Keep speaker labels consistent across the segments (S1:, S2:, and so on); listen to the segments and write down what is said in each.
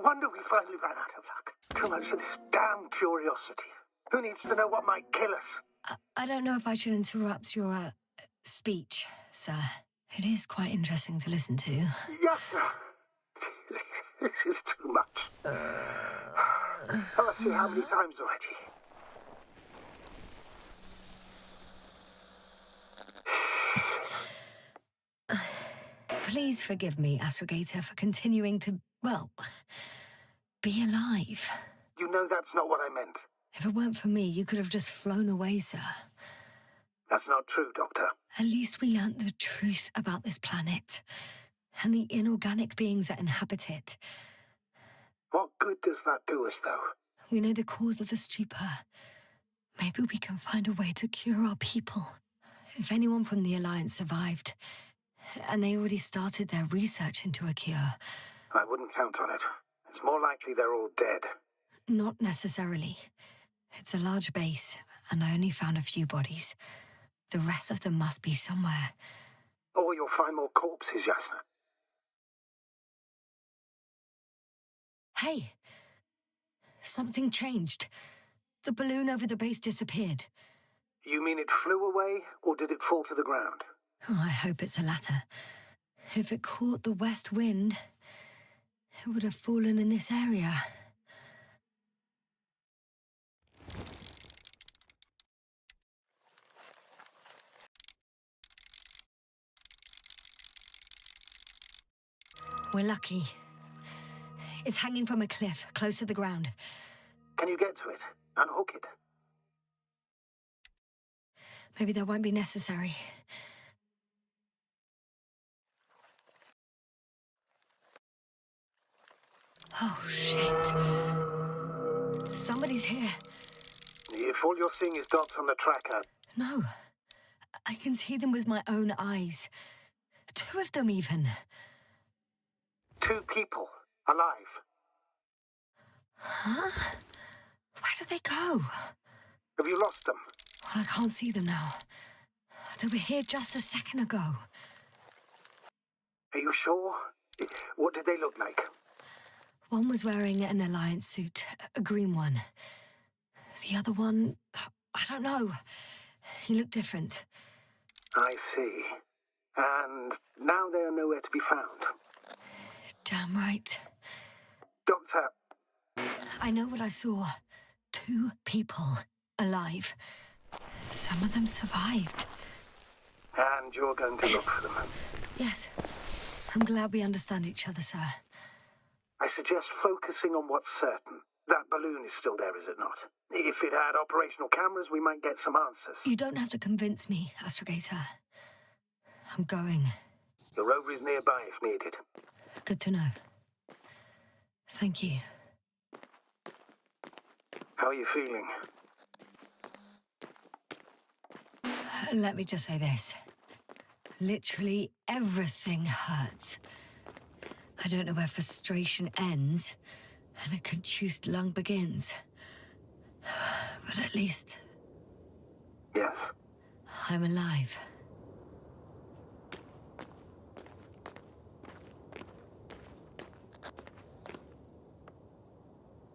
S1: wonder we finally ran out of luck. Too much of this damn curiosity. Who needs to know what might kill us?
S2: I don't know if I should interrupt your, speech, sir. It is quite interesting to listen to.
S1: Yes, sir. This is too much. I'll see how many times already.
S2: Please forgive me, Astrogator, for continuing to, well, be alive.
S1: You know that's not what I meant.
S2: If it weren't for me, you could have just flown away, sir.
S1: That's not true, Doctor.
S2: At least we learnt the truth about this planet and the inorganic beings that inhabit it.
S1: What good does that do us, though?
S2: We know the cause of the stupor. Maybe we can find a way to cure our people. If anyone from the Alliance survived, and they already started their research into a cure.
S1: I wouldn't count on it. It's more likely they're all dead.
S2: Not necessarily. It's a large base, and I only found a few bodies. The rest of them must be somewhere.
S1: Or you'll find more corpses, Yasna.
S2: Hey! Something changed. The balloon over the base disappeared.
S1: You mean it flew away, or did it fall to the ground?
S2: Oh, I hope it's the latter. If it caught the west wind, it would have fallen in this area. We're lucky. It's hanging from a cliff, close to the ground.
S1: Can you get to it? Unhook it?
S2: Maybe that won't be necessary. Oh, shit. Somebody's here.
S1: If all you're seeing is dots on the tracker...
S2: No. I can see them with my own eyes. 2 of them, even.
S1: 2 people. Alive.
S2: Huh? Where did they go?
S1: Have you lost them?
S2: Well, I can't see them now. They were here just a second ago.
S1: Are you sure? What did they look like?
S2: One was wearing an Alliance suit, a green one. The other one, I don't know. He looked different.
S1: I see. And now they are nowhere to be found.
S2: Damn right.
S1: Doctor...
S2: I know what I saw. 2 people alive. Some of them survived.
S1: And you're going to look for them?
S2: Yes. I'm glad we understand each other, sir.
S1: I suggest focusing on what's certain. That balloon is still there, is it not? If it had operational cameras, we might get some answers.
S2: You don't have to convince me, Astrogator. I'm going.
S1: The rover is nearby if needed.
S2: Good to know. Thank you.
S1: How are you feeling?
S2: Let me just say this. Literally everything hurts. I don't know where frustration ends and a contused lung begins. But at least...
S1: Yes.
S2: I'm alive.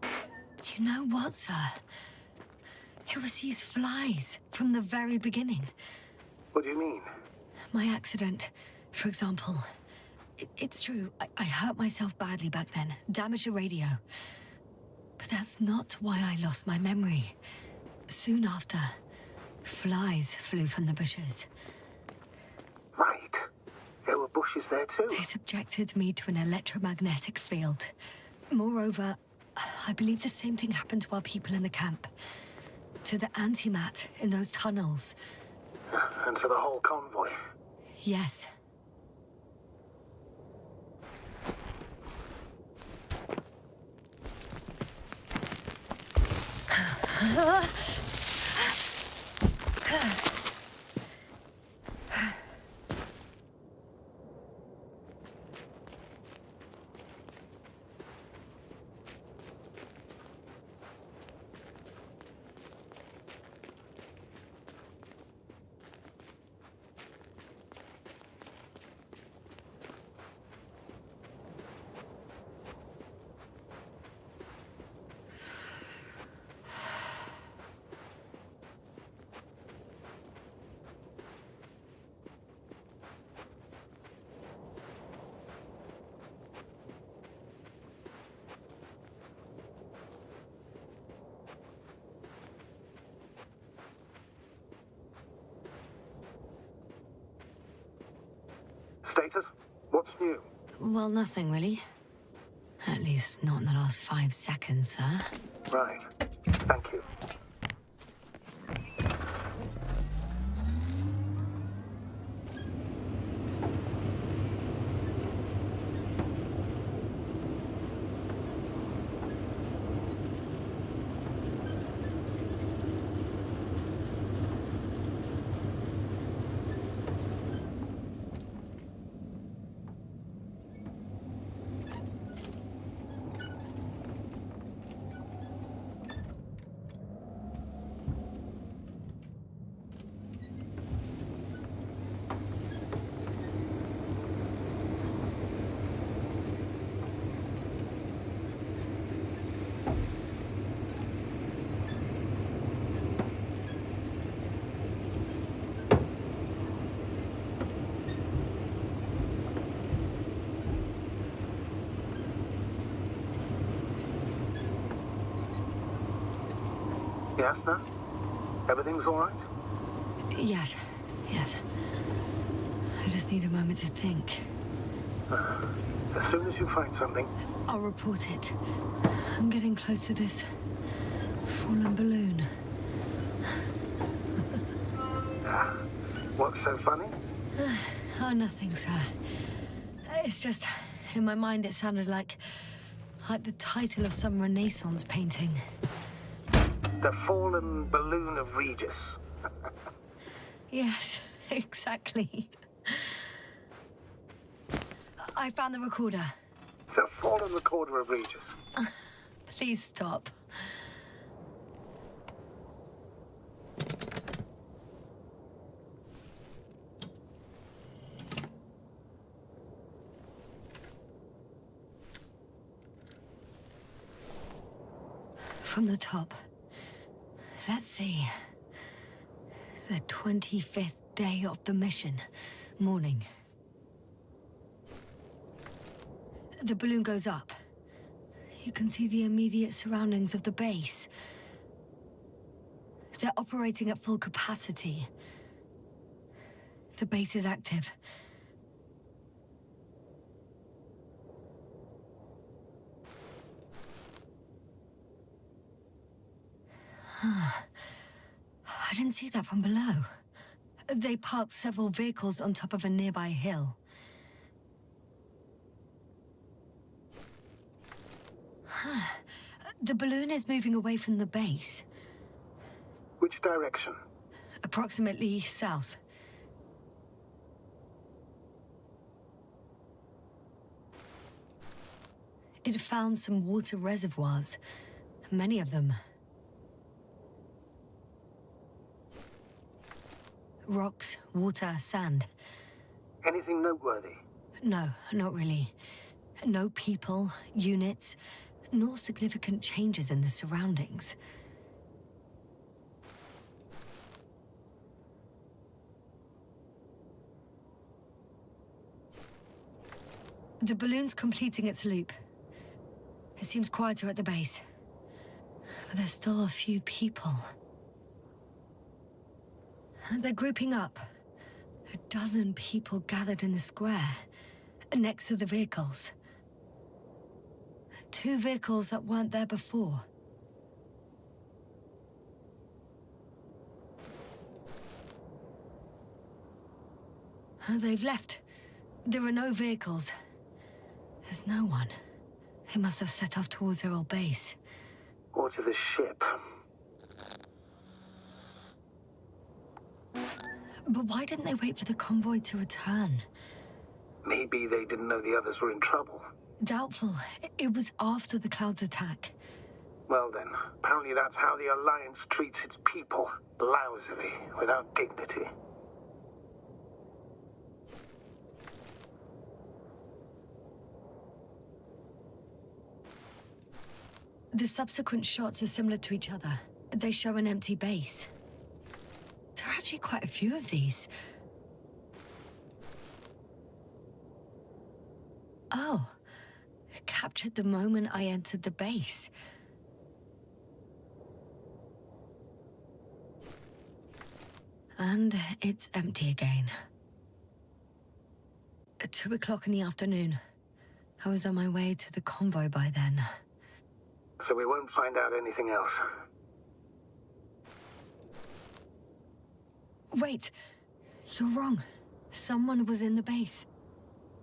S2: You know what, sir? It was these flies from the very beginning.
S1: What do you mean?
S2: My accident, for example. It's true, I hurt myself badly back then, damaged a radio. But that's not why I lost my memory. Soon after, flies flew from the bushes.
S1: Right. There were bushes there too.
S2: They subjected me to an electromagnetic field. Moreover, I believe the same thing happened to our people in the camp. To the antimat in those tunnels.
S1: And to the whole convoy.
S2: Yes.
S1: Status? What's new?
S2: Well, nothing really. At least not in the last 5 seconds, sir.
S1: Right. Thank you. Yes, no? Everything's all right?
S2: Yes, yes. I just need a moment to think.
S1: As soon as you find something,
S2: I'll report it. I'm getting close to this fallen balloon.
S1: what's so funny?
S2: Oh, nothing, sir. It's just, in my mind it sounded like the title of some Renaissance painting.
S1: The fallen balloon of Regis.
S2: Yes, exactly. I found the recorder.
S1: The fallen recorder of Regis.
S2: Please stop. From the top. Let's see. The 25th day of the mission. Morning. The balloon goes up. You can see the immediate surroundings of the base. They're operating at full capacity. The base is active. I didn't see that from below. They parked several vehicles on top of a nearby hill. The balloon is moving away from the base.
S1: Which direction?
S2: Approximately south. It found some water reservoirs. Many of them. Rocks, water, sand.
S1: Anything noteworthy?
S2: No, not really. No people, units, nor significant changes in the surroundings. The balloon's completing its loop. It seems quieter at the base. But there's still a few people. They're grouping up. 12 people gathered in the square, next to the vehicles. 2 vehicles that weren't there before. They've left. There are no vehicles. There's no one. They must have set off towards their old base.
S1: Or to the ship.
S2: But why didn't they wait for the convoy to return?
S1: Maybe they didn't know the others were in trouble.
S2: Doubtful. It was after the Cloud's attack.
S1: Well then, apparently that's how the Alliance treats its people. Lousily, without dignity.
S2: The subsequent shots are similar to each other. They show an empty base. There are actually quite a few of these. Oh. Captured the moment I entered the base. And it's empty again. 2 o'clock in the afternoon. I was on my way to the convoy by then.
S1: So we won't find out anything else.
S2: Wait, you're wrong. Someone was in the base.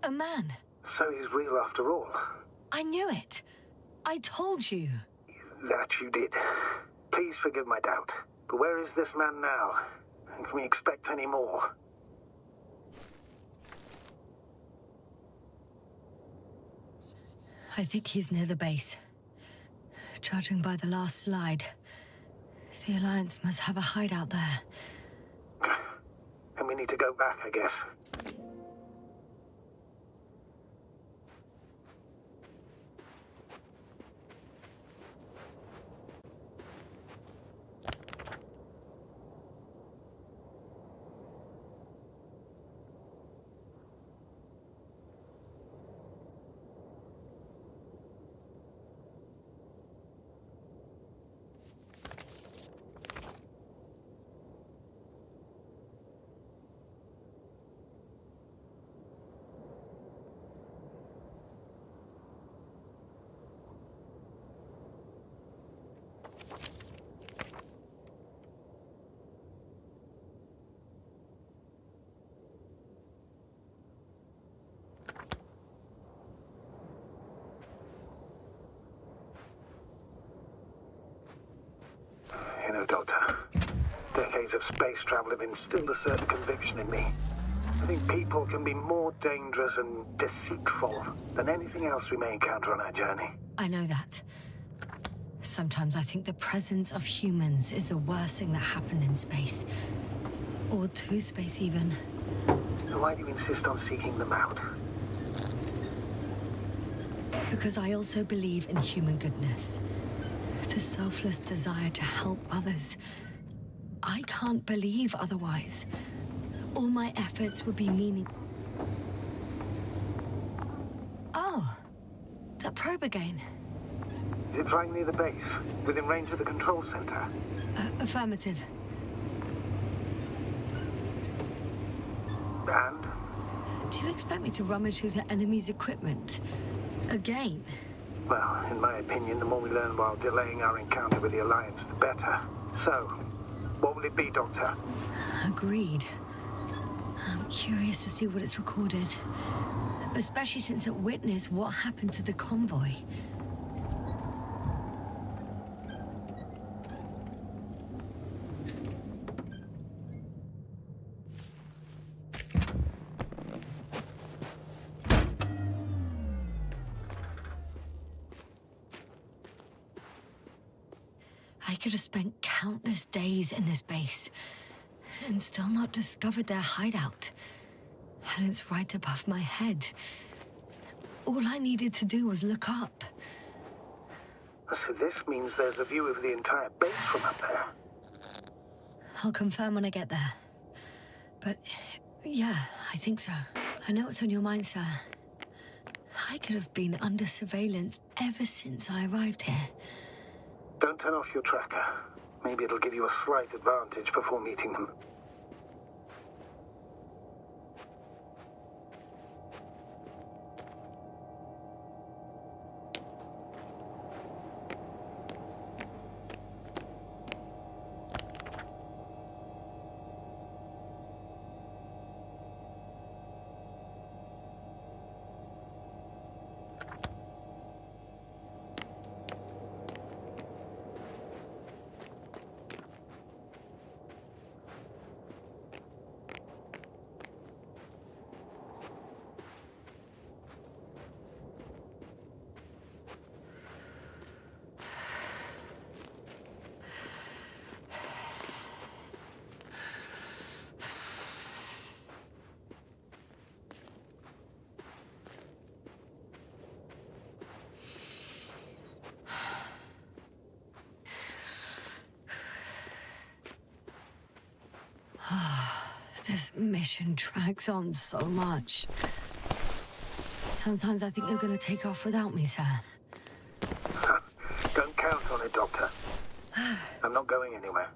S2: A man.
S1: So he's real after all.
S2: I knew it. I told you.
S1: That you did. Please forgive my doubt. But where is this man now? And can we expect any more?
S2: I think he's near the base. Judging by the last slide, the Alliance must have a hideout there.
S1: And we need to go back, I guess. You know, Doctor, decades of space travel have instilled a certain conviction in me. I think people can be more dangerous and deceitful than anything else we may encounter on our journey.
S2: I know that. Sometimes I think the presence of humans is the worst thing that happened in space. Or to space, even.
S1: So why do you insist on seeking them out?
S2: Because I also believe in human goodness. The selfless desire to help others. I can't believe otherwise. All my efforts would be meaning... Oh, that probe again.
S1: Is it flying near the base, within range of the control center?
S2: Affirmative.
S1: And?
S2: Do you expect me to rummage through the enemy's equipment? Again?
S1: Well, in my opinion, the more we learn while delaying our encounter with the Alliance, the better. So, what will it be, Doctor?
S2: Agreed. I'm curious to see what it's recorded. Especially since it witnessed what happened to the convoy. I could have spent countless days in this base and still not discovered their hideout. And it's right above my head. All I needed to do was look up.
S1: So this means there's a view of the entire base from up there.
S2: I'll confirm when I get there. But yeah, I think so. I know what's on your mind, sir. I could have been under surveillance ever since I arrived here.
S1: Don't turn off your tracker. Maybe it'll give you a slight advantage before meeting them.
S2: This mission drags on so much. Sometimes I think you're gonna take off without me, sir.
S1: Don't count on it, Doctor. I'm not going anywhere.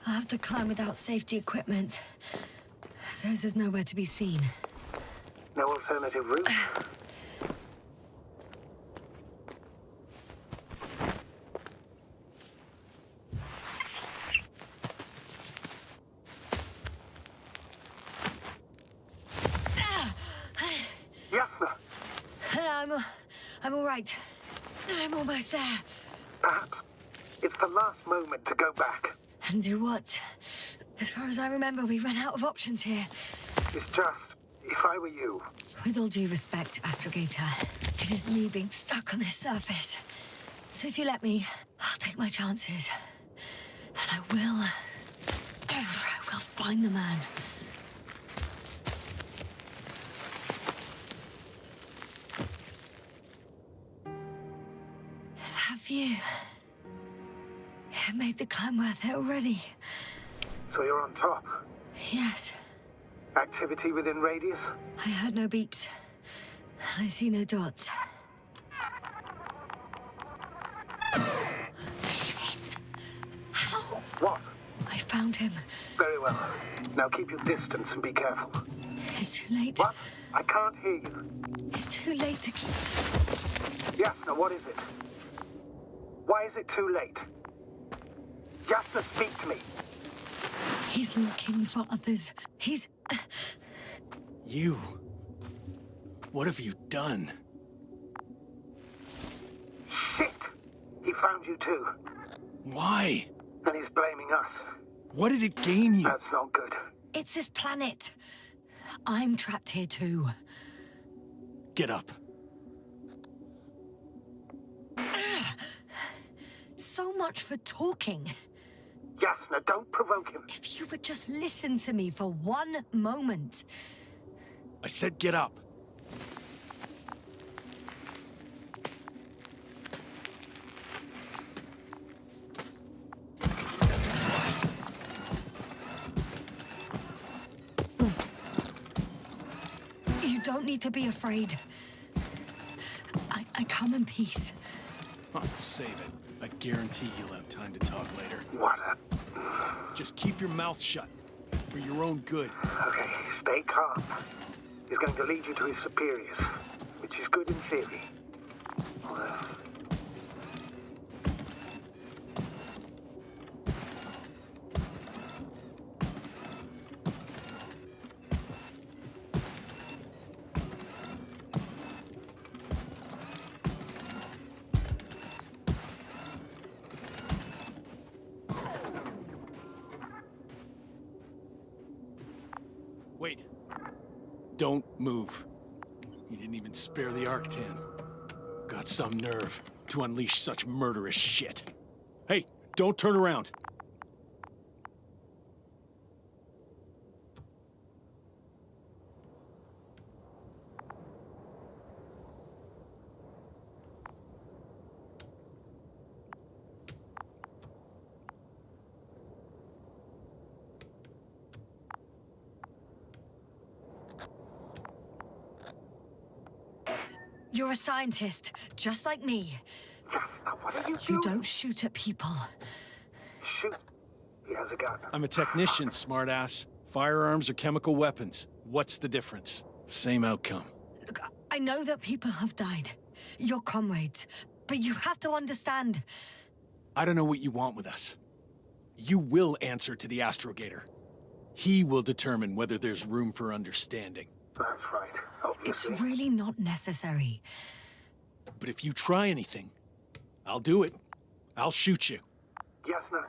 S2: I'll have to climb without safety equipment. There's nowhere to be seen.
S1: No alternative route? Yasna!
S2: I'm all right. I'm almost there.
S1: Perhaps it's the last moment to go back.
S2: And do what? As far as I remember, we ran out of options here.
S1: It's just, if I were you...
S2: With all due respect, Astrogator, it is me being stuck on this surface. So if you let me, I'll take my chances. And I will find the man. That view... It made the climb worth it already.
S1: So you're on top?
S2: Yes.
S1: Activity within radius?
S2: I heard no beeps. I see no dots. Shit! How?
S1: What?
S2: I found him.
S1: Very well. Now keep your distance and be careful.
S2: It's too late.
S1: What? I can't hear you.
S2: It's too late to keep...
S1: Yasna, what is it? Why is it too late? Yasna, speak to me.
S2: He's looking for others. He's...
S3: You... What have you done?
S1: Shit! He found you too.
S3: Why?
S1: And he's blaming us.
S3: What did it gain you?
S1: That's not good.
S2: It's this planet. I'm trapped here too.
S3: Get up.
S2: So much for talking.
S1: Yasna, don't provoke him.
S2: If you would just listen to me for one moment.
S3: I said get up.
S2: You don't need to be afraid. I come in peace.
S3: Oh, save it. I guarantee you'll have time to talk later.
S1: What a...
S3: Just keep your mouth shut. For your own good.
S1: Okay, stay calm. He's going to lead you to his superiors, which is good in theory.
S3: Wait. Don't move. You didn't even spare the Arctan. Got some nerve to unleash such murderous shit. Hey, don't turn around.
S2: You're a scientist, just like me.
S1: Yasna, what are you
S2: You
S1: doing?
S2: don't shoot at people.
S1: Shoot. He has a gun.
S3: I'm a technician, smartass. Firearms or chemical weapons. What's the difference? Same outcome.
S2: Look, I know that people have died. Your comrades. But you have to understand.
S3: I don't know what you want with us. You will answer to the Astrogator. He will determine whether there's room for understanding.
S1: That's right,
S2: It's
S1: obviously.
S2: really not necessary.
S3: But if you try anything, I'll do it. I'll shoot you.
S1: Yasna,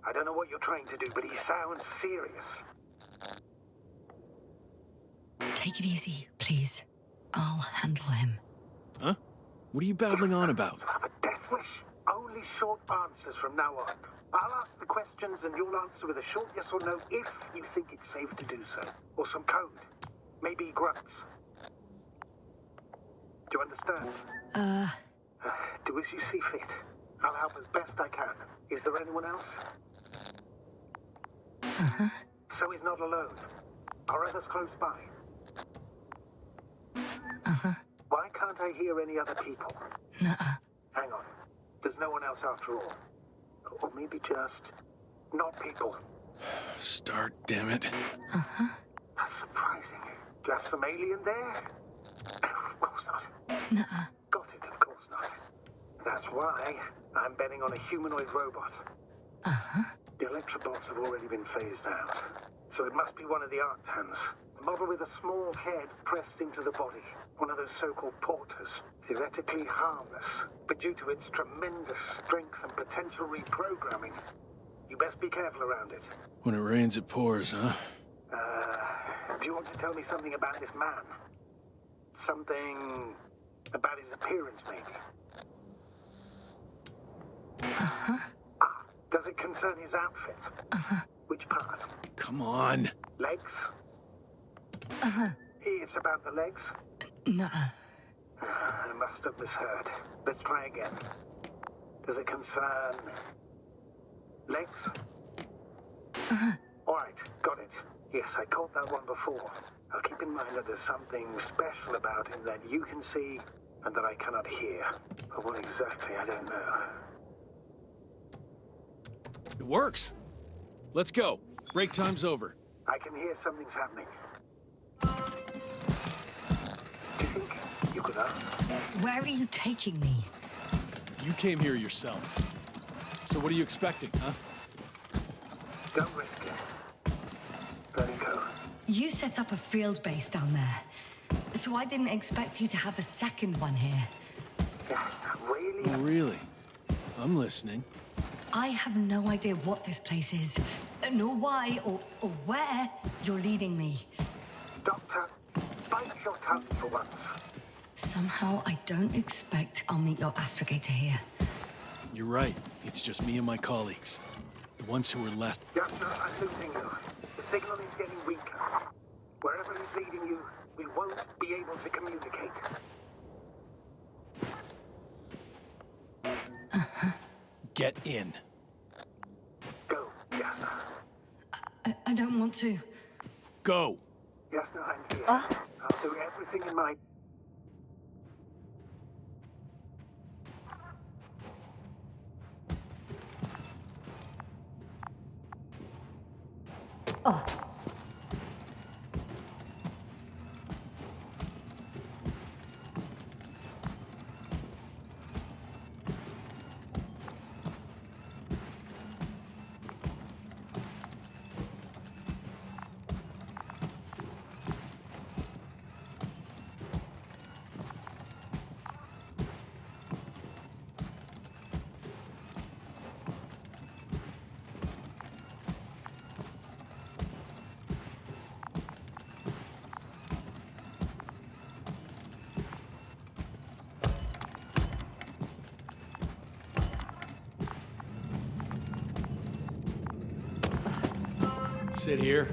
S1: I don't know what you're trying to do, but he sounds serious.
S2: Take it easy, please. I'll handle him.
S3: Huh? What are you babbling on about?
S1: You have a death wish? Only short answers from now on. I'll ask the questions and you'll answer with a short yes or no if you think it's safe to do so. Or some code. Maybe grunts. Do you understand? Do as you see fit. I'll help as best I can. Is there anyone else? So he's not alone. Are others close by? Why can't I hear any other people?
S2: Nuh-uh.
S1: Hang on. There's no one else after all. Or maybe just not people.
S3: Start, damn it.
S1: That's surprising. Do you have some alien there? Of course not.
S2: Nuh-uh.
S1: Got it, of course not. That's why I'm betting on a humanoid robot. The Electrobots have already been phased out. So it must be one of the Arctans. A model with a small head pressed into the body. One of those so-called porters. Theoretically harmless, but due to its tremendous strength and potential reprogramming, you best be careful around it.
S3: When it rains, it pours, huh?
S1: Do you want to tell me something about this man? Something about his appearance, maybe? Does it concern his outfit? Which part?
S3: Come on.
S1: Legs? It's about the legs?
S2: Nuh-uh.
S1: I must have misheard. Let's try again. Does it concern legs? All right, got it. Yes, I caught that one before. I'll keep in mind that there's something special about him that you can see and that I cannot hear. But what exactly, I don't know.
S3: It works. Let's go. Break time's over.
S1: I can hear something's happening. Do you think you could ask?
S2: Where are you taking me?
S3: You came here yourself. So what are you expecting, huh?
S1: Don't risk it. Let it go.
S2: You set up a field base down there. So I didn't expect you to have a second one here.
S1: Yes, really?
S3: Oh, really? I'm listening.
S2: I have no idea what this place is, nor why or where you're leading me.
S1: Doctor, bite your tongue for once.
S2: Somehow I don't expect I'll meet your astrogator here.
S3: You're right. It's just me and my colleagues. The ones who are left.
S1: Yes, sir, I'm losing you. The signal is getting weaker. Wherever he's leading you, we won't be able to communicate.
S3: Get in.
S1: Go. Yes, sir.
S2: I don't want to.
S3: Go!
S1: Yes, sir, I'm here. I'll do everything in my...
S3: Sit here.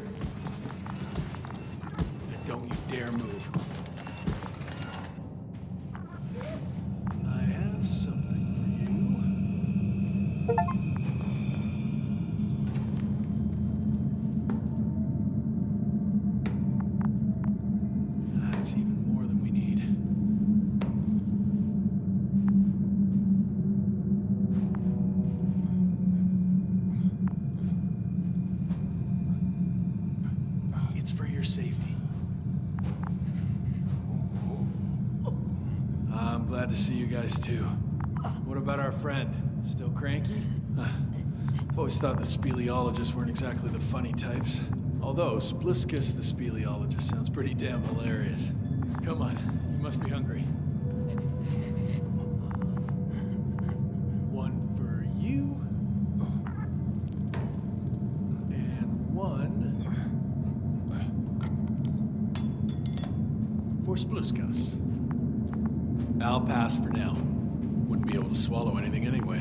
S3: And don't you dare move. I have something for you. That's even more than we need. It's for your safety. I'm glad to see you guys too. What about our friend? Still cranky? I've always thought the speleologists weren't exactly the funny types. Although Spliskus the speleologist sounds pretty damn hilarious. Come on, you must be hungry. One for you. And one for Spluskas. I'll pass for now. Wouldn't be able to swallow anything anyway.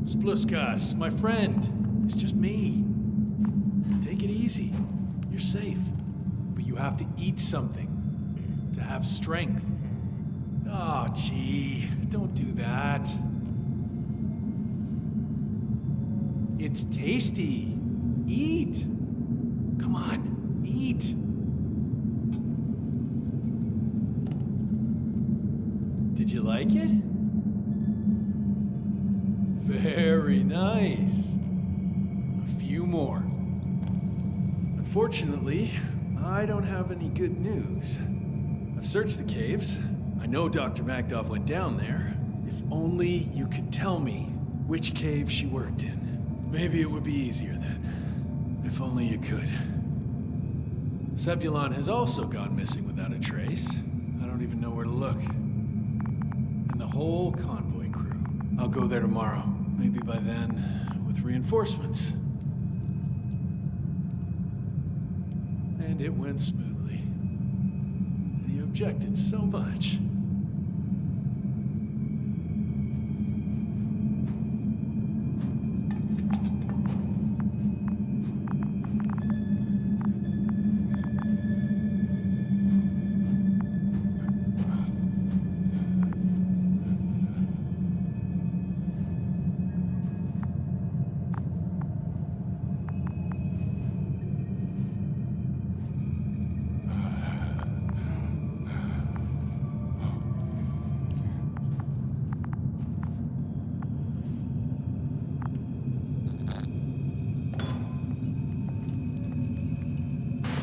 S3: Spluskas, my friend. It's just me. Take it easy. You're safe. But you have to eat something to have strength. Oh, gee. Don't do that. It's tasty. Eat. Come on, eat. Did you like it? Very nice. A few more. Unfortunately, I don't have any good news. I've searched the caves. I know Dr. Magdov went down there. If only you could tell me which cave she worked in. Maybe it would be easier then. If only you could. Zebulon has also gone missing without a trace. I don't even know where to look. And the whole convoy crew. I'll go there tomorrow. Maybe by then, with reinforcements. And it went smoothly. And you objected so much.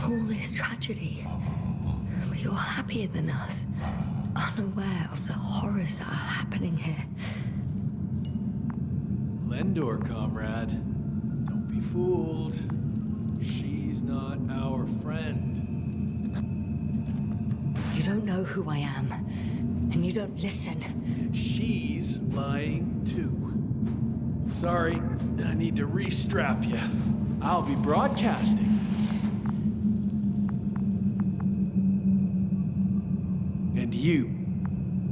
S2: All this tragedy. But you're happier than us, unaware of the horrors that are happening here.
S3: Lendor, comrade. Don't be fooled. She's not our friend.
S2: You don't know who I am, and you don't listen.
S3: And she's lying too. Sorry, I need to restrap you. I'll be broadcasting. And you,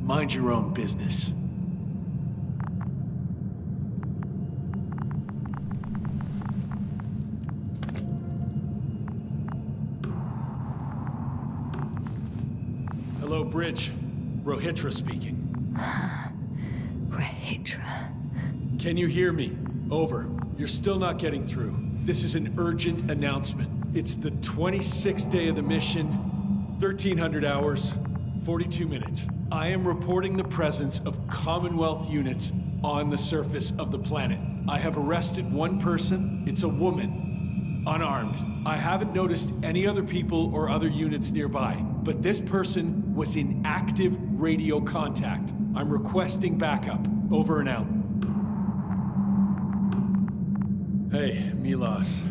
S3: mind your own business. Hello, Bridge. Rohitra speaking.
S2: Rohitra.
S3: Can you hear me? Over. You're still not getting through. This is an urgent announcement. It's the 26th day of the mission, 1300 hours, 42 minutes. I am reporting the presence of Commonwealth units on the surface of the planet. I have arrested one person. It's a woman, unarmed. I haven't noticed any other people or other units nearby, but this person was in active radio contact. I'm requesting backup. Over and out. Hey, Milos.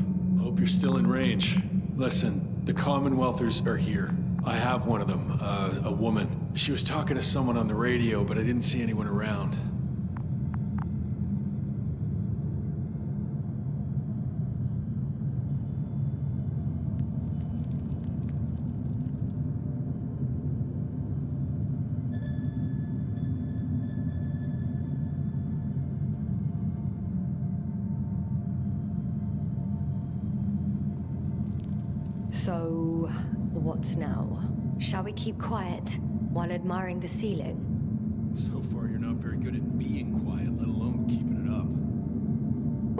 S3: Hope you're still in range. Listen, the Commonwealthers are here. I have one of them, a woman. She was talking to someone on the radio, but I didn't see anyone around.
S2: So, what now? Shall we keep quiet while admiring the ceiling?
S3: So far, you're not very good at being quiet, let alone keeping it up.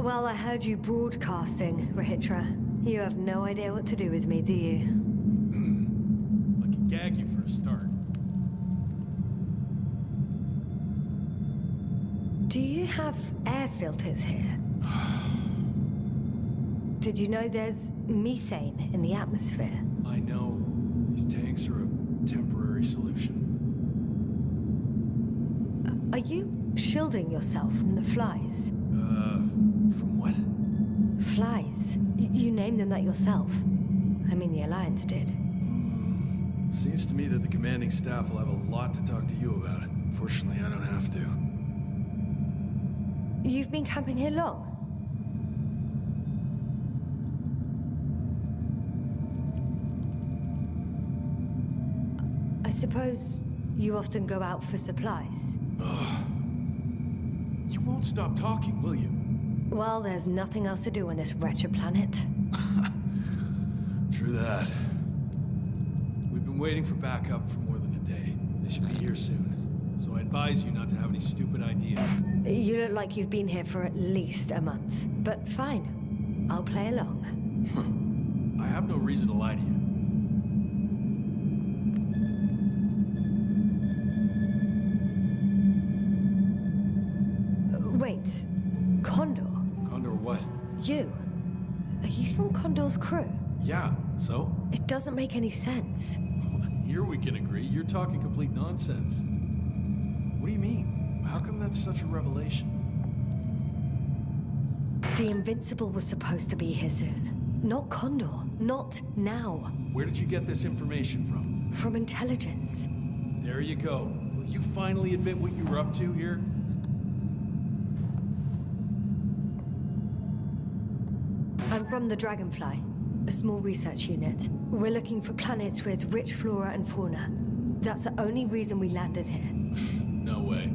S2: Well, I heard you broadcasting, Rohitra. You have no idea what to do with me, do you?
S3: I can gag you for a start.
S2: Do you have air filters here? Did you know there's methane in the atmosphere?
S3: I know. These tanks are a temporary solution.
S2: Are you shielding yourself from the flies?
S3: From what?
S2: Flies. You named them that yourself. I mean, the Alliance did.
S3: Seems to me that the commanding staff will have a lot to talk to you about. Fortunately, I don't have to.
S2: You've been camping here long? I suppose you often go out for supplies.
S3: You won't stop talking, will you?
S2: Well, there's nothing else to do on this wretched planet.
S3: True that. We've been waiting for backup for more than a day. They should be here soon. So I advise you not to have any stupid ideas.
S2: You look like you've been here for at least a month. But fine. I'll play along.
S3: I have no reason to lie to you.
S2: Wait, Condor?
S3: Condor what?
S2: You? Are you from Condor's crew?
S3: Yeah, so?
S2: It doesn't make any sense.
S3: Here we can agree. You're talking complete nonsense. What do you mean? How come that's such a revelation?
S2: The Invincible was supposed to be here soon. Not Condor. Not now.
S3: Where did you get this information from?
S2: From intelligence.
S3: There you go. Will you finally admit what you were up to here?
S2: I'm from the Dragonfly, a small research unit. We're looking for planets with rich flora and fauna. That's the only reason we landed here.
S3: No way.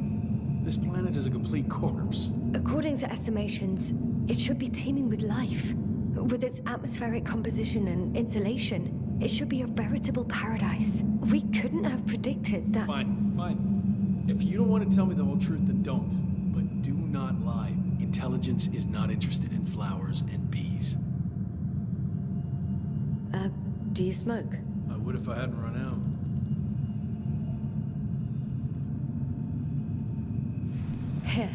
S3: This planet is a complete corpse.
S2: According to estimations, it should be teeming with life. With its atmospheric composition and insulation, it should be a veritable paradise. We couldn't have predicted that.
S3: Fine, fine. If you don't want to tell me the whole truth, then don't. But do not lie. Intelligence is not interested in flowers and bees.
S2: Do you smoke?
S3: I would if I hadn't run out.
S2: Here.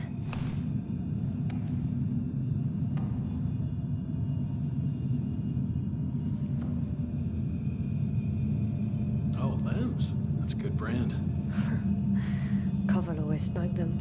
S3: Oh, Lambs. That's a good brand.
S2: Koval always smoked them.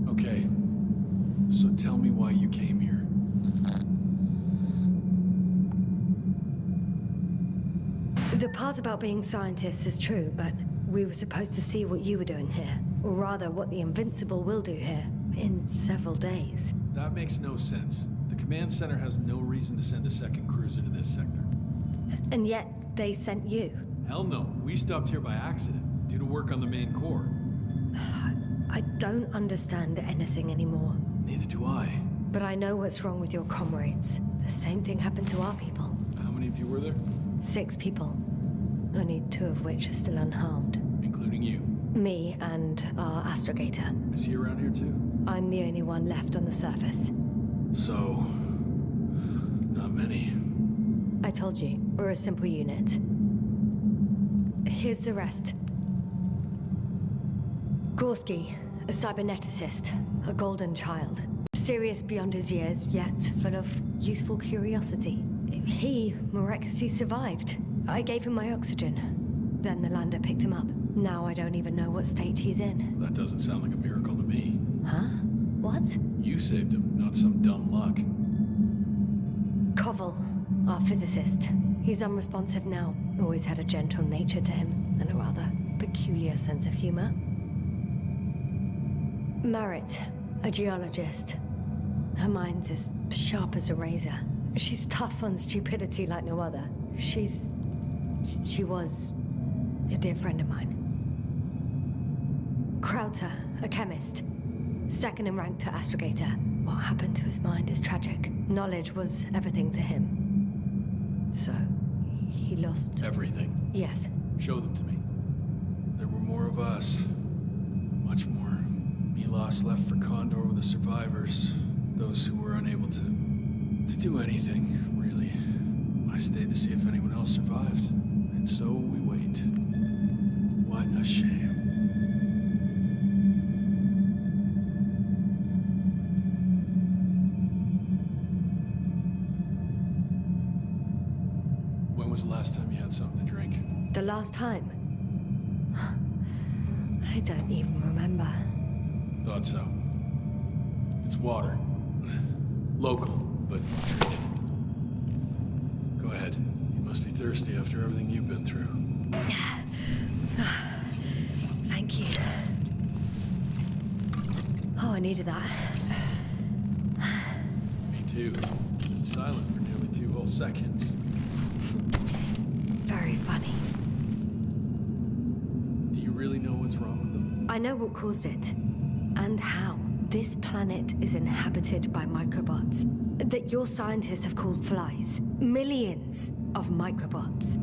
S3: Okay. So tell me why you came here.
S2: The part about being scientists is true, but we were supposed to see what you were doing here. Or rather, what the Invincible will do here in several days.
S3: That makes no sense. The command center has no reason to send a second cruiser to this sector.
S2: And yet, they sent you.
S3: Hell no. We stopped here by accident, due to work on the main core.
S2: I don't understand anything anymore.
S3: Neither do I.
S2: But I know what's wrong with your comrades. The same thing happened to our people.
S3: How many of you were there?
S2: 6 people. Only 2 of which are still unharmed.
S3: Including you.
S2: Me and our astrogator.
S3: Is he around here too?
S2: I'm the only one left on the surface.
S3: So... not many.
S2: I told you, we're a simple unit. Here's the rest. Gorski, a cyberneticist, a golden child. Serious beyond his years, yet full of youthful curiosity. He miraculously survived. I gave him my oxygen. Then the lander picked him up. Now I don't even know what state he's in.
S3: That doesn't sound like a miracle to me.
S2: Huh? What?
S3: You saved him, not some dumb luck.
S2: Koval, our physicist. He's unresponsive now. Always had a gentle nature to him, and a rather peculiar sense of humor. Marit, a geologist. Her mind's as sharp as a razor. She's tough on stupidity like no other. She was a dear friend of mine. Krauter, a chemist. Second in rank to astrogator. What happened to his mind is tragic. Knowledge was everything to him. So, he lost...
S3: Everything.
S2: Yes.
S3: Show them to me. There were more of us. Much more. Milos left for Condor with the survivors. Those who were unable to do anything, really. I stayed to see if anyone else survived. And so we wait. What a shame. When was the last time you had something to drink?
S2: The last time? I don't even remember.
S3: Thought so. It's water. Local, but treated. Go ahead. You must be thirsty after everything you've been through.
S2: Thank you. Oh, I needed that.
S3: Me too. Been silent for nearly 2 whole seconds.
S2: Very funny.
S3: Do you really know what's wrong with them?
S2: I know what caused it. And how. This planet is inhabited by microbots that your scientists have called flies. Millions of microbots.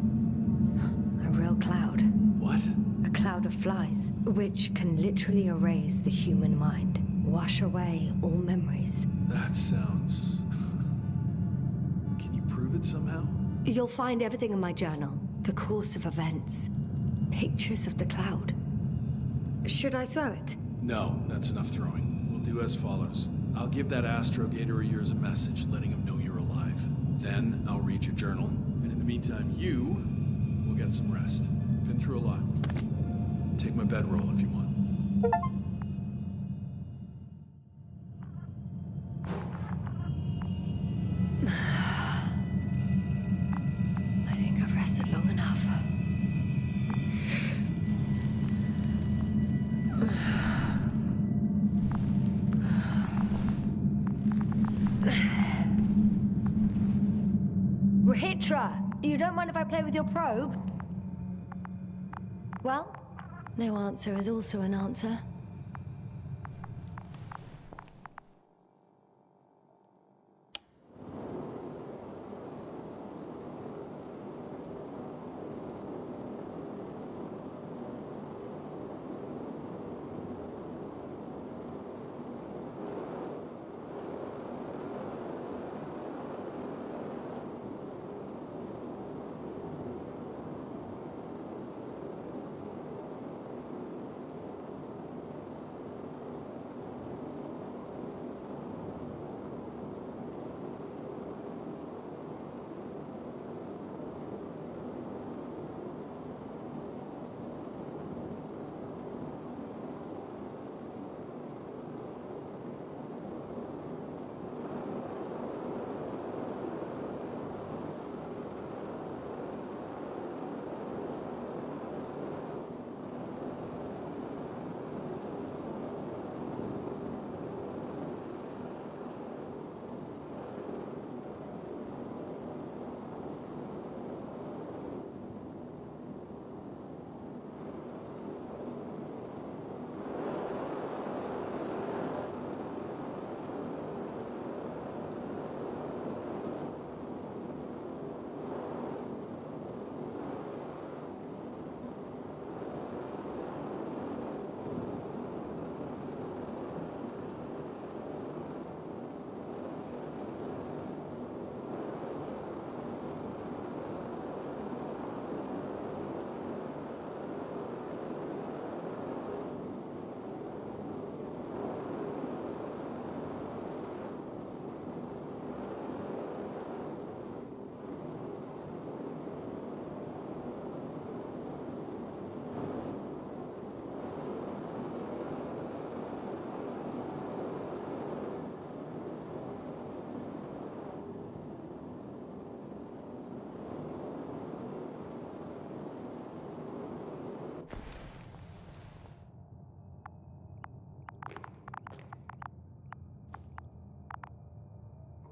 S2: A real cloud.
S3: What?
S2: A cloud of flies, which can literally erase the human mind, wash away all memories.
S3: That sounds... Can you prove it somehow?
S2: You'll find everything in my journal. The course of events. Pictures of the cloud. Should I throw it?
S3: No, that's enough throwing. We'll do as follows. I'll give that astrogator of yours a message, letting him know you're alive. Then I'll read your journal, and in the meantime, you will get some rest. Been through a lot. Take my bedroll if you want.
S2: I think I've rested long enough. Rahitra, you don't mind if I play with your probe? Well, no answer is also an answer.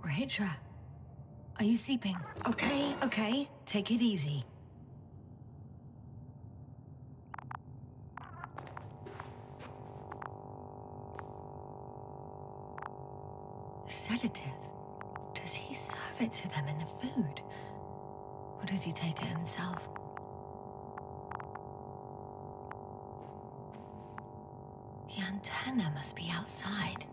S2: Rahitra, are you sleeping? Okay, take it easy. A sedative? Does he serve it to them in the food? Or does he take it himself? The antenna must be outside.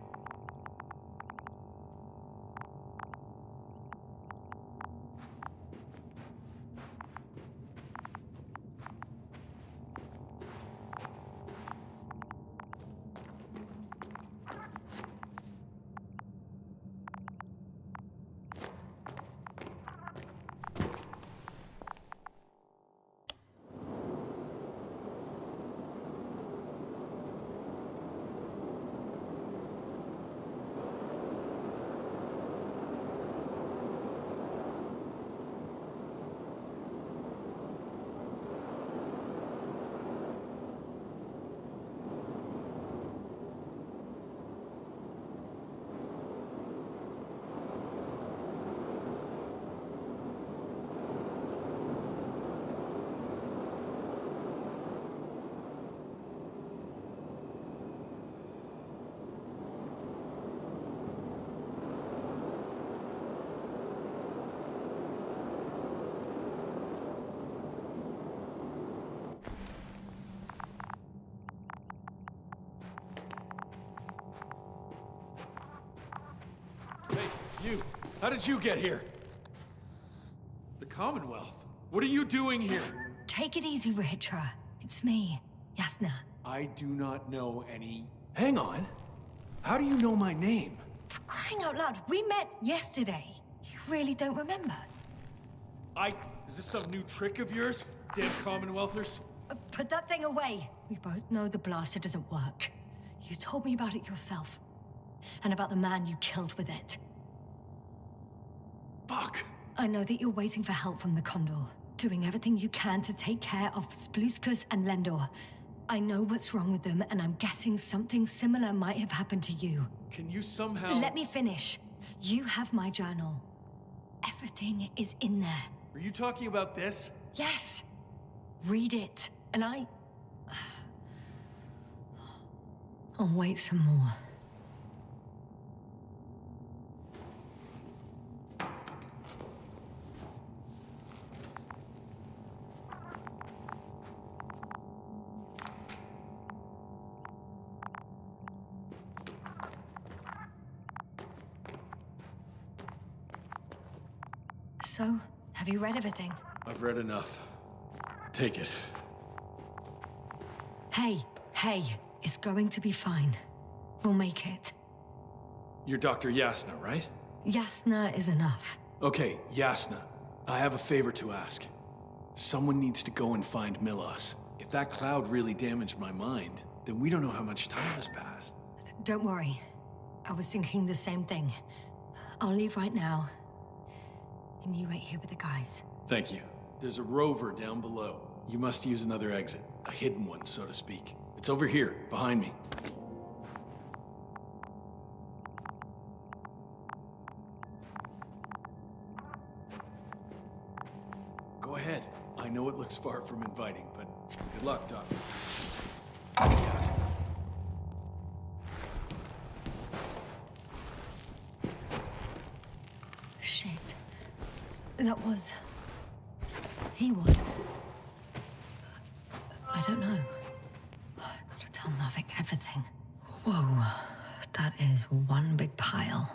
S3: How did you get here? The Commonwealth? What are you doing here?
S2: Take it easy, Rahitra. It's me, Yasna.
S3: I do not know any... Hang on. How do you know my name?
S2: For crying out loud, we met yesterday. You really don't remember?
S3: Is this some new trick of yours? Damn Commonwealthers?
S2: Put that thing away. We both know the blaster doesn't work. You told me about it yourself. And about the man you killed with it.
S3: Fuck!
S2: I know that you're waiting for help from the Condor. Doing everything you can to take care of Spluskus and Lendor. I know what's wrong with them, and I'm guessing something similar might have happened to you.
S3: Can you somehow...
S2: Let me finish. You have my journal. Everything is in there.
S3: Are you talking about this?
S2: Yes. Read it. And I'll wait some more. So, have you read everything?
S3: I've read enough. Take it.
S2: Hey, it's going to be fine. We'll make it.
S3: You're Dr. Yasna, right?
S2: Yasna is enough.
S3: Okay, Yasna. I have a favor to ask. Someone needs to go and find Milos. If that cloud really damaged my mind, then we don't know how much time has passed.
S2: Don't worry. I was thinking the same thing. I'll leave right now. And you wait here with the guys.
S3: Thank you. There's a rover down below. You must use another exit. A hidden one, so to speak. It's over here, behind me. Go ahead. I know it looks far from inviting, but good luck, Doc.
S2: Shit. That was... He was... I don't know. I've got to tell Novik everything. Whoa. That is one big pile.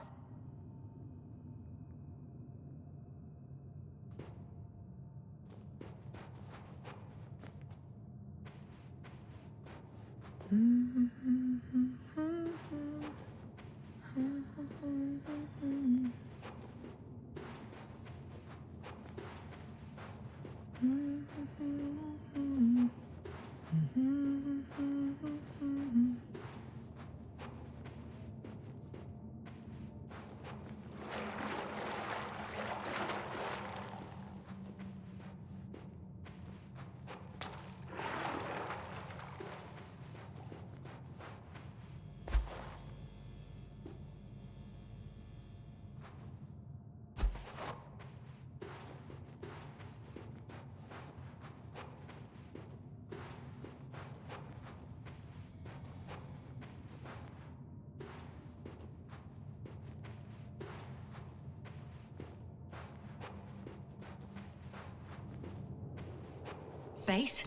S2: Base,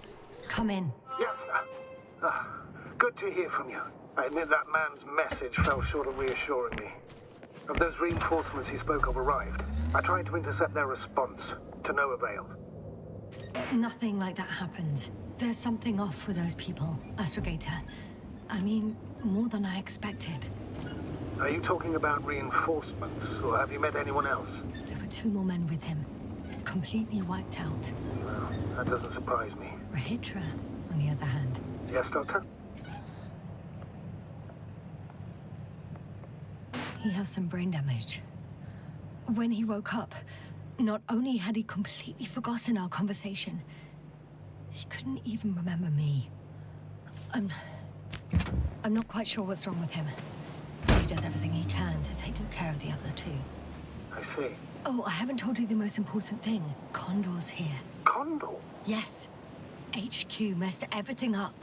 S2: come in.
S1: Yes, sir. Good to hear from you. I admit that man's message fell short of reassuring me. Have those reinforcements he spoke of arrived? I tried to intercept their response, to no avail.
S2: Nothing like that happened. There's something off with those people, Astrogator. I mean, more than I expected.
S1: Are you talking about reinforcements, or have you met anyone else?
S2: There were 2 more men with him. Completely wiped out.
S1: Well, that doesn't surprise me.
S2: Rahitra, on the other hand.
S1: Yes, Doctor?
S2: He has some brain damage. When he woke up, not only had he completely forgotten our conversation, he couldn't even remember me. I'm not quite sure what's wrong with him. He does everything he can to take good care of the other 2.
S1: I see.
S2: Oh, I haven't told you the most important thing. Condor's here.
S1: Condor?
S2: Yes. HQ messed everything up.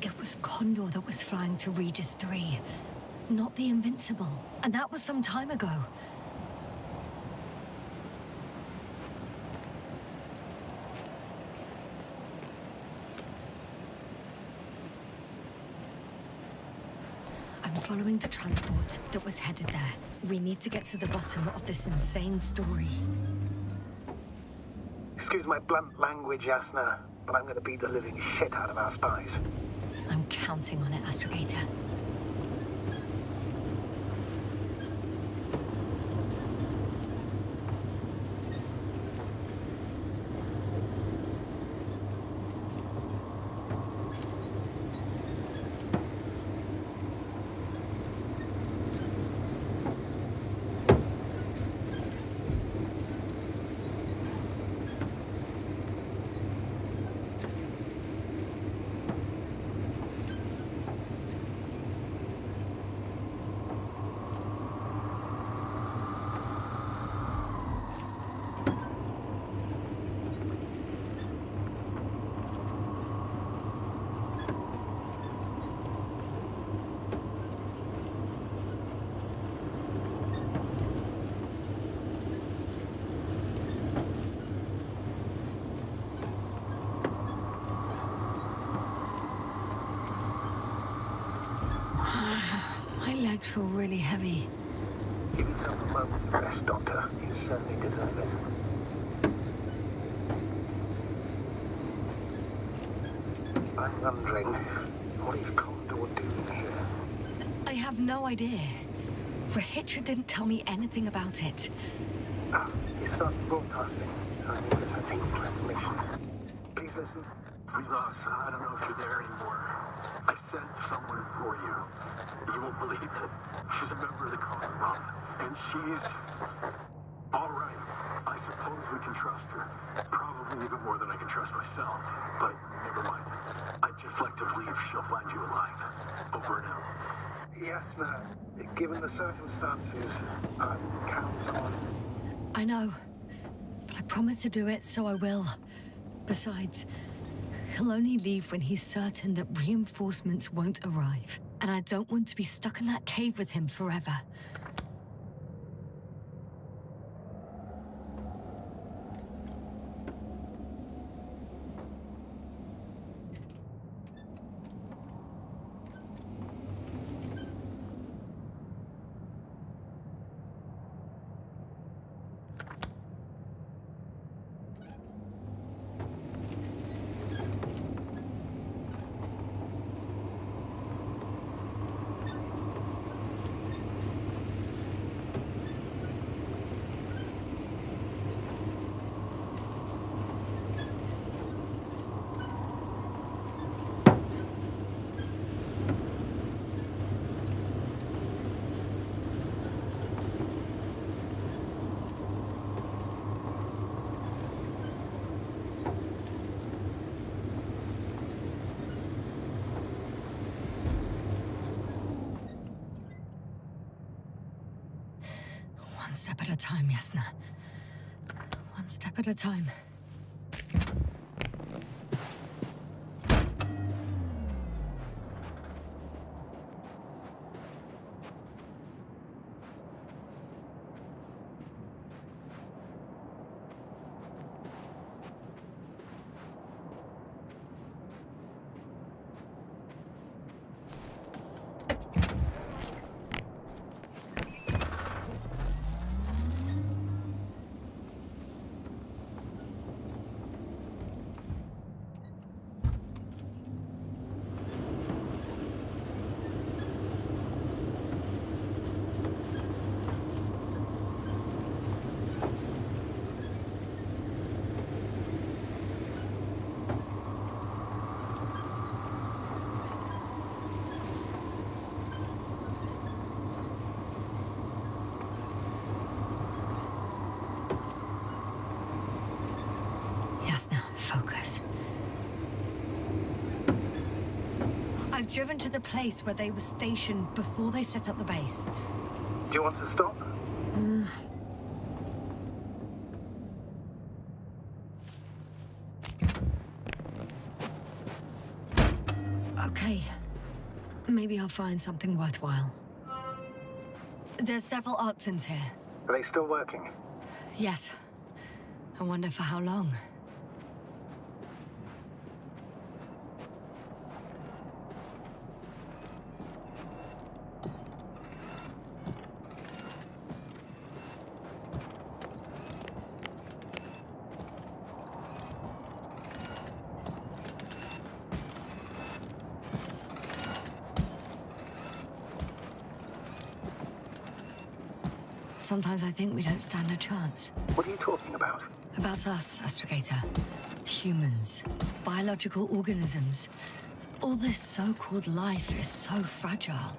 S2: It was Condor that was flying to Regis 3, not the Invincible. And that was some time ago. I'm following the transport that was headed there. We need to get to the bottom of this insane story.
S1: Excuse my blunt language, Yasna, but I'm gonna beat the living shit out of our spies.
S2: I'm counting on it, Astrogator. My legs feel really heavy.
S1: Give yourself a moment of rest, Doctor. You certainly deserve it. I'm wondering what is Condor doing here?
S2: I have no idea. Rahitra didn't tell me anything about it.
S1: He started broadcasting. I need to set things to transmission. Please listen.
S4: Ross, I don't know if you're there anymore. I sent someone for you. You won't believe it. She's a member of the Commonwealth, and she's all right. I suppose we can trust her. Probably even more than I can trust myself. But never mind. I'd just like to believe she'll find you alive. Over and out.
S1: Yasna, given the circumstances, I count on...
S2: I know. But I promised to do it, so I will. Besides, he'll only leave when he's certain that reinforcements won't arrive. And I don't want to be stuck in that cave with him forever. One step at a time, Yasna. One step at a time. Yasna, focus. I've driven to the place where they were stationed before they set up the base.
S1: Do you want to stop?
S2: Okay. Maybe I'll find something worthwhile. There's several Arctons here.
S1: Are they still working?
S2: Yes. I wonder for how long. Sometimes I think we don't stand a chance.
S1: What are you talking about?
S2: About us, Astrogator. Humans. Biological organisms. All this so-called life is so fragile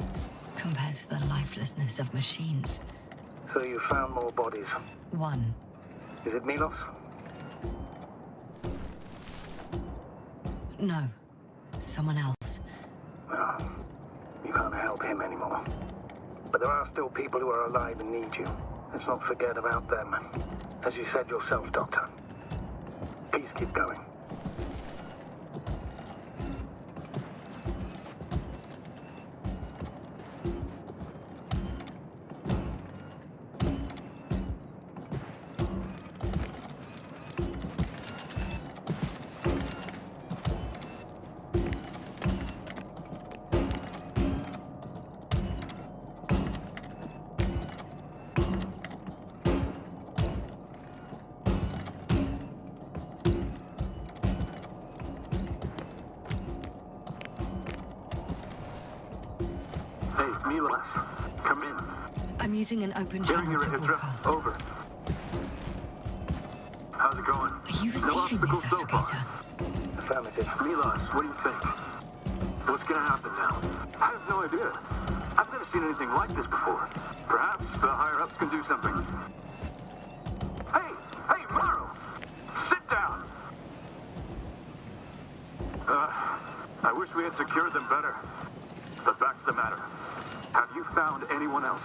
S2: compared to the lifelessness of machines.
S1: So you found more bodies.
S2: One.
S1: Is it Milos?
S2: No. Someone else.
S1: Well, you can't help him anymore. But there are still people who are alive and need you. Let's not forget about them. As you said yourself, Doctor. Please keep going.
S4: Hey, Milos, come in.
S2: I'm using an open
S4: Here,
S2: channel to
S4: Hitra.
S2: broadcast.
S4: Over. How's it going?
S2: Are you
S4: No
S2: receiving this,
S4: obstacles so far.
S2: Astrogator?
S1: Affirmative.
S4: Milos, what do you think? What's gonna happen now? I have no idea. I've never seen anything like this before. Perhaps the higher-ups can do something. Hey! Hey, Morrow! Sit down! I wish we had secured them better. But back to the matter. Have you found anyone else?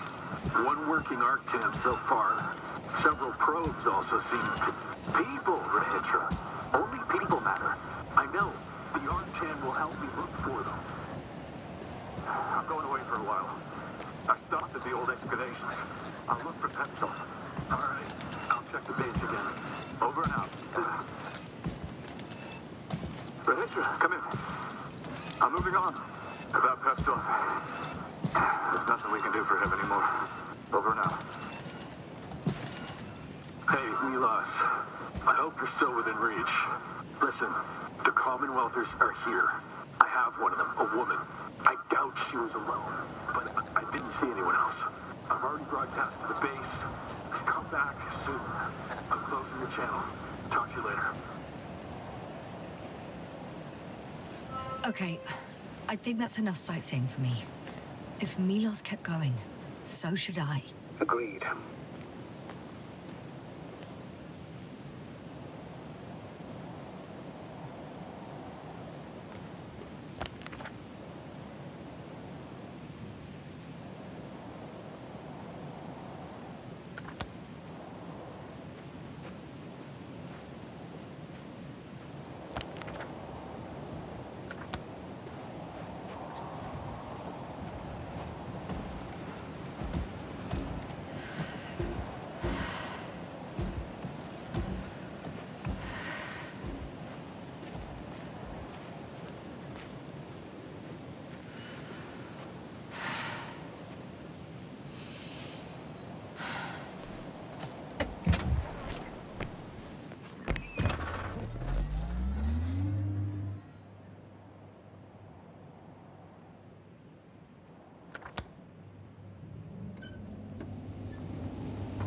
S4: One working Arctan so far. Several probes also seem to... People, Hitra. Only people matter. I know. The Arctan will help me look for them. I'm going away for a while. I stopped at the old excavations. I'll look for pet stuff. All right. I'll check the base again. Over and out. Hitra, come in. I'm moving on. About pet stuff. There's nothing we can do for him anymore. Over and out. Hey, Milos. I hope you're still within reach. Listen, the Commonwealthers are here. I have one of them, a woman. I doubt she was alone, but I didn't see anyone else. I've already broadcast to the base. Just come back soon. I'm closing the channel. Talk to you later.
S2: Okay, I think that's enough sightseeing for me. If Milos kept going, so should I.
S1: Agreed.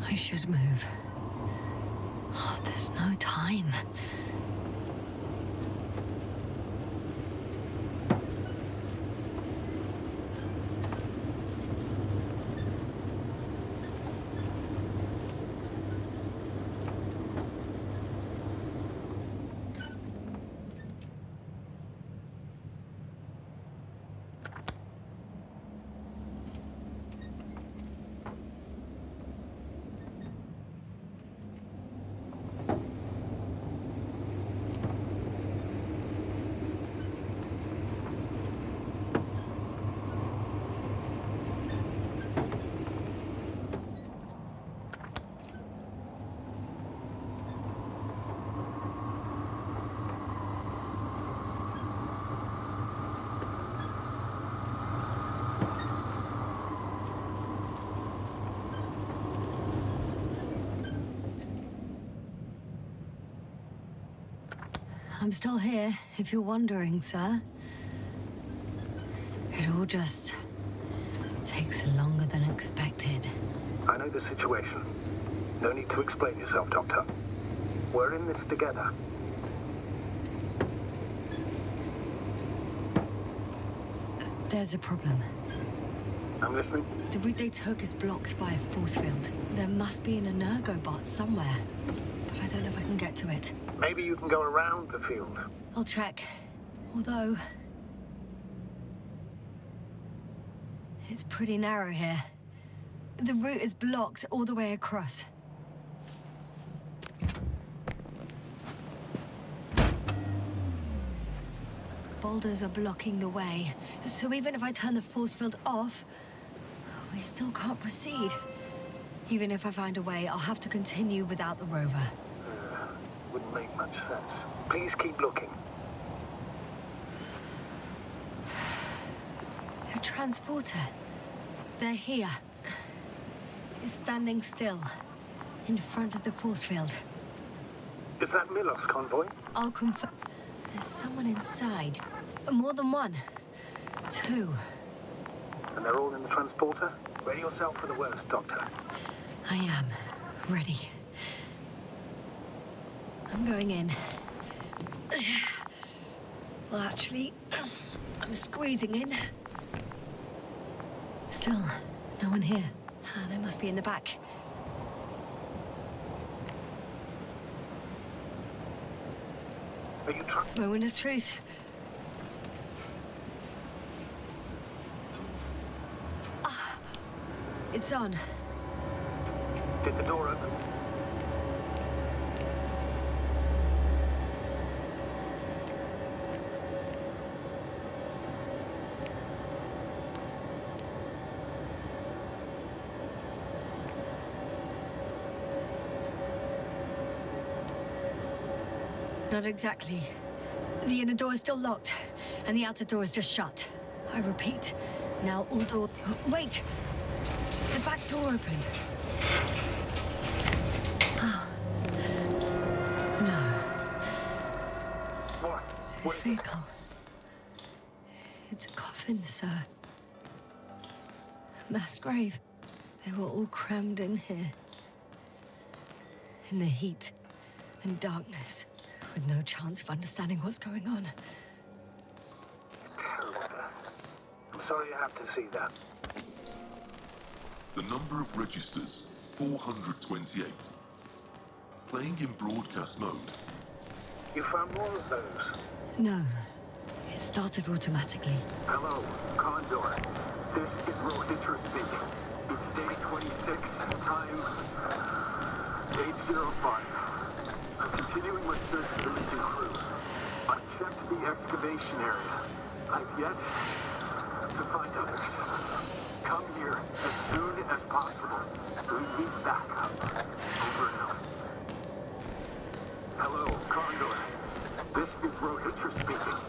S2: I should move. Oh, there's no time. I'm still here, if you're wondering, sir. It all just takes longer than expected.
S1: I know the situation. No need to explain yourself, Doctor. We're in this together.
S2: There's a problem.
S1: I'm listening.
S2: The route they took is blocked by a force field. There must be an energobot somewhere, but I don't know if I can get to it.
S1: Maybe you can go around the field.
S2: I'll check. Although... it's pretty narrow here. The route is blocked all the way across. Boulders are blocking the way, so even if I turn the force field off, we still can't proceed. Even if I find a way, I'll have to continue without the rover.
S1: Wouldn't make much sense. Please keep looking.
S2: A transporter. They're here. It's standing still, in front of the force field.
S1: Is that Milos convoy?
S2: I'll confirm. There's someone inside. More than one. Two.
S1: And they're all in the transporter? Ready yourself for the worst, Doctor.
S2: I am. Ready. I'm going in. Well, actually, I'm squeezing in. Still, no one here. They must be in the back.
S1: Are you trying?
S2: Moment of truth. It's on.
S1: Did the door open?
S2: Not exactly. The inner door is still locked, and the outer door is just shut. I repeat, now all doors... Wait! The back door opened. Oh. No.
S1: What?
S2: This vehicle. It's a coffin, sir. A mass grave. They were all crammed in here. In the heat and darkness, with no chance of understanding what's going on.
S1: Terrible. I'm sorry you have to see that.
S5: The number of registers, 428. Playing in broadcast mode.
S1: You found more of those?
S2: No. It started automatically.
S4: Hello, Condor. This is Rohitra speaking. It's day 26, time 8:05. I'm continuing my search for the missing crew. I checked the excavation area. I've yet to find others. Come here as soon as possible. We need backup. Over and out. Hello, Condor. This is Rohitra speaking.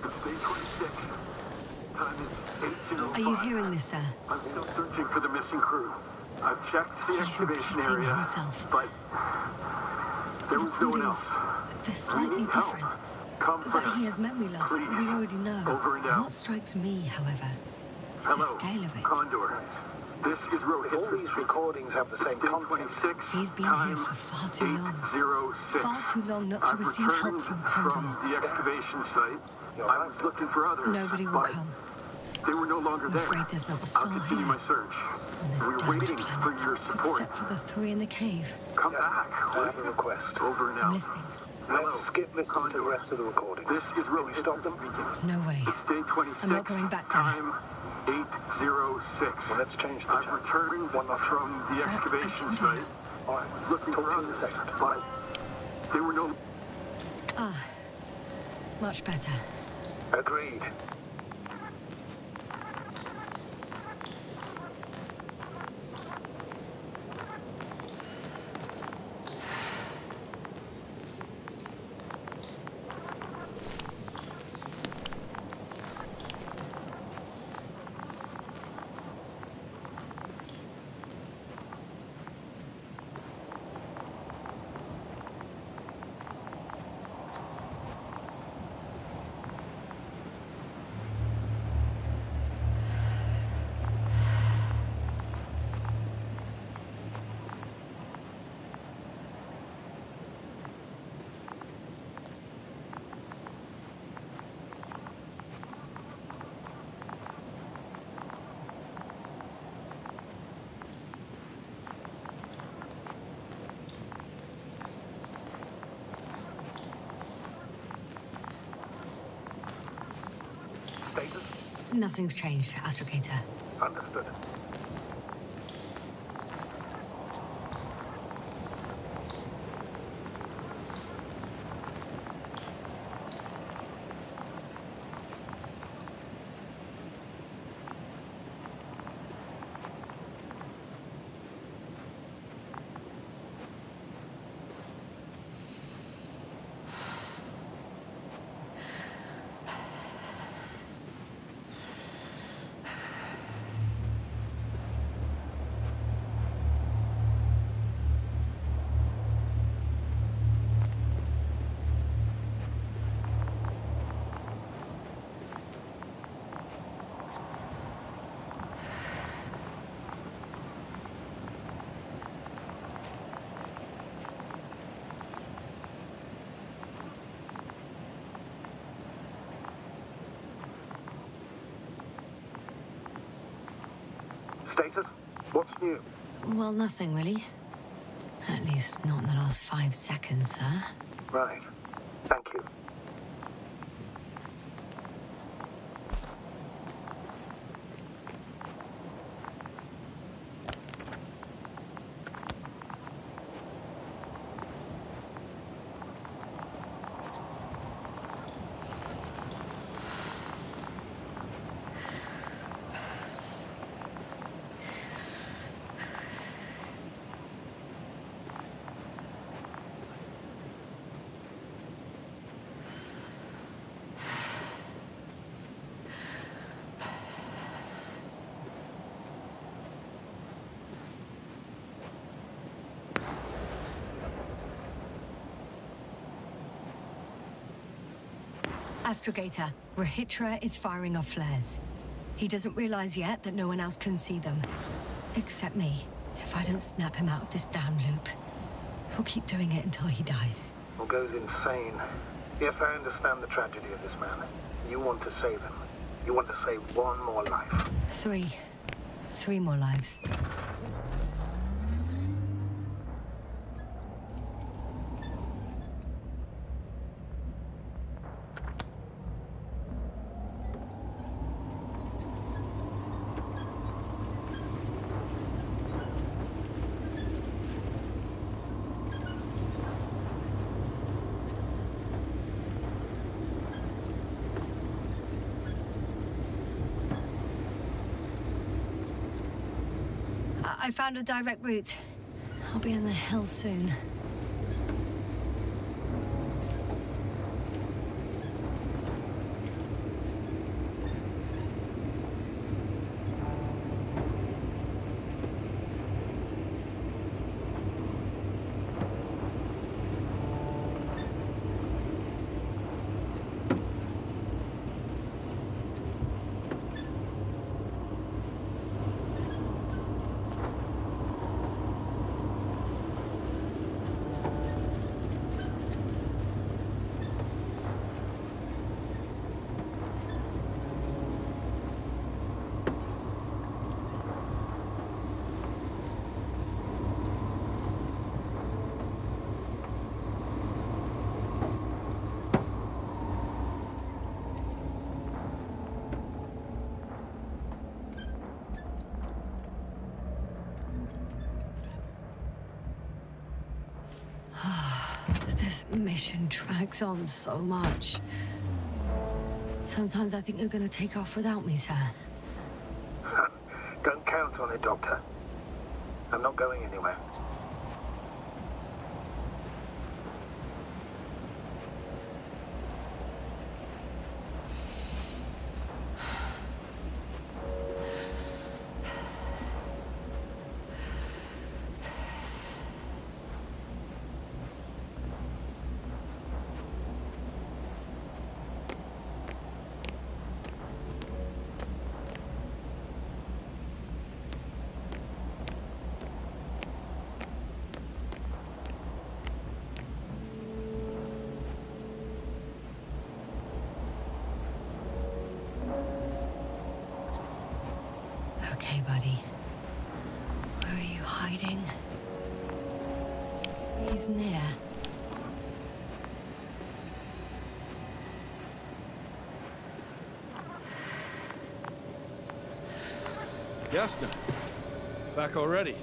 S4: It's day 26. Time is 8:05.
S2: Are you hearing this, sir?
S4: I'm still searching for the missing crew. I've checked the
S2: He's
S4: excavation
S2: repeating
S4: area,
S2: himself.
S4: but
S2: The
S4: there was no one
S2: recordings,
S4: else.
S2: they're slightly
S4: need help.
S2: different.
S4: Come
S2: That
S4: first.
S2: he has memory loss,
S4: Please.
S2: we already know.
S4: Over and out.
S2: What strikes me, however, is
S4: Hello,
S2: the scale of it.
S4: Condor. This is
S1: If all
S4: Rohitra.
S1: these recordings have the same
S4: Day
S1: content,
S4: 26.
S2: He's been
S4: time
S2: here for far too long.
S4: 8:06.
S2: Far too long not to
S4: I've
S2: receive help
S4: returned
S2: from
S4: from
S2: Condor.
S4: the excavation site.
S1: You're
S4: I
S1: right.
S4: was looking for others.
S2: Nobody will
S4: but
S2: come.
S4: They were no longer
S2: I'm
S4: there.
S2: afraid there's not a
S4: I'll
S2: soul
S4: continue
S2: here
S4: my search.
S2: on this
S4: We're
S2: damned
S4: waiting for
S2: planet,
S4: your support.
S2: except for the three in the cave.
S4: Come
S1: Yes,
S4: back.
S1: I have a request.
S4: Over and
S2: I'm
S4: out.
S2: listening.
S4: Hello,
S1: Let's skip listening to the rest of the recordings.
S4: This is
S1: Can you stop
S4: Rohitra
S1: them?
S4: speaking.
S2: No way.
S4: It's day 26.
S2: I'm not going back there.
S4: Time 8:06.
S1: Well, let's change the
S4: I've
S1: time.
S4: returned
S1: One notch.
S4: from the
S2: That I
S4: excavation
S2: can do.
S4: site.
S1: All right,
S4: Looking
S1: talk
S4: for
S1: to you in a
S4: others,
S1: second.
S4: but they were no.
S2: Ah, much better.
S1: Agreed.
S2: Nothing's changed, Astrogator.
S1: Understood. Status? What's new?
S2: Well, nothing really. At least not in the last 5 seconds, sir.
S1: Right. Thank you.
S2: Astrogator, Rahitra is firing off flares. He doesn't realize yet that no one else can see them. Except me. If I don't snap him out of this damn loop, he'll keep doing it until he dies.
S1: Or goes insane. Yes, I understand the tragedy of this man. You want to save him. You want to save one more life.
S2: 3. 3 more lives. I found a direct route. I'll be in the hills soon. This mission drags on so much. Sometimes I think you're gonna take off without me, sir.
S1: Don't count on it, Doctor. I'm not going anywhere.
S2: Okay, buddy. Where are you hiding? He's near.
S3: Yasta. Back already.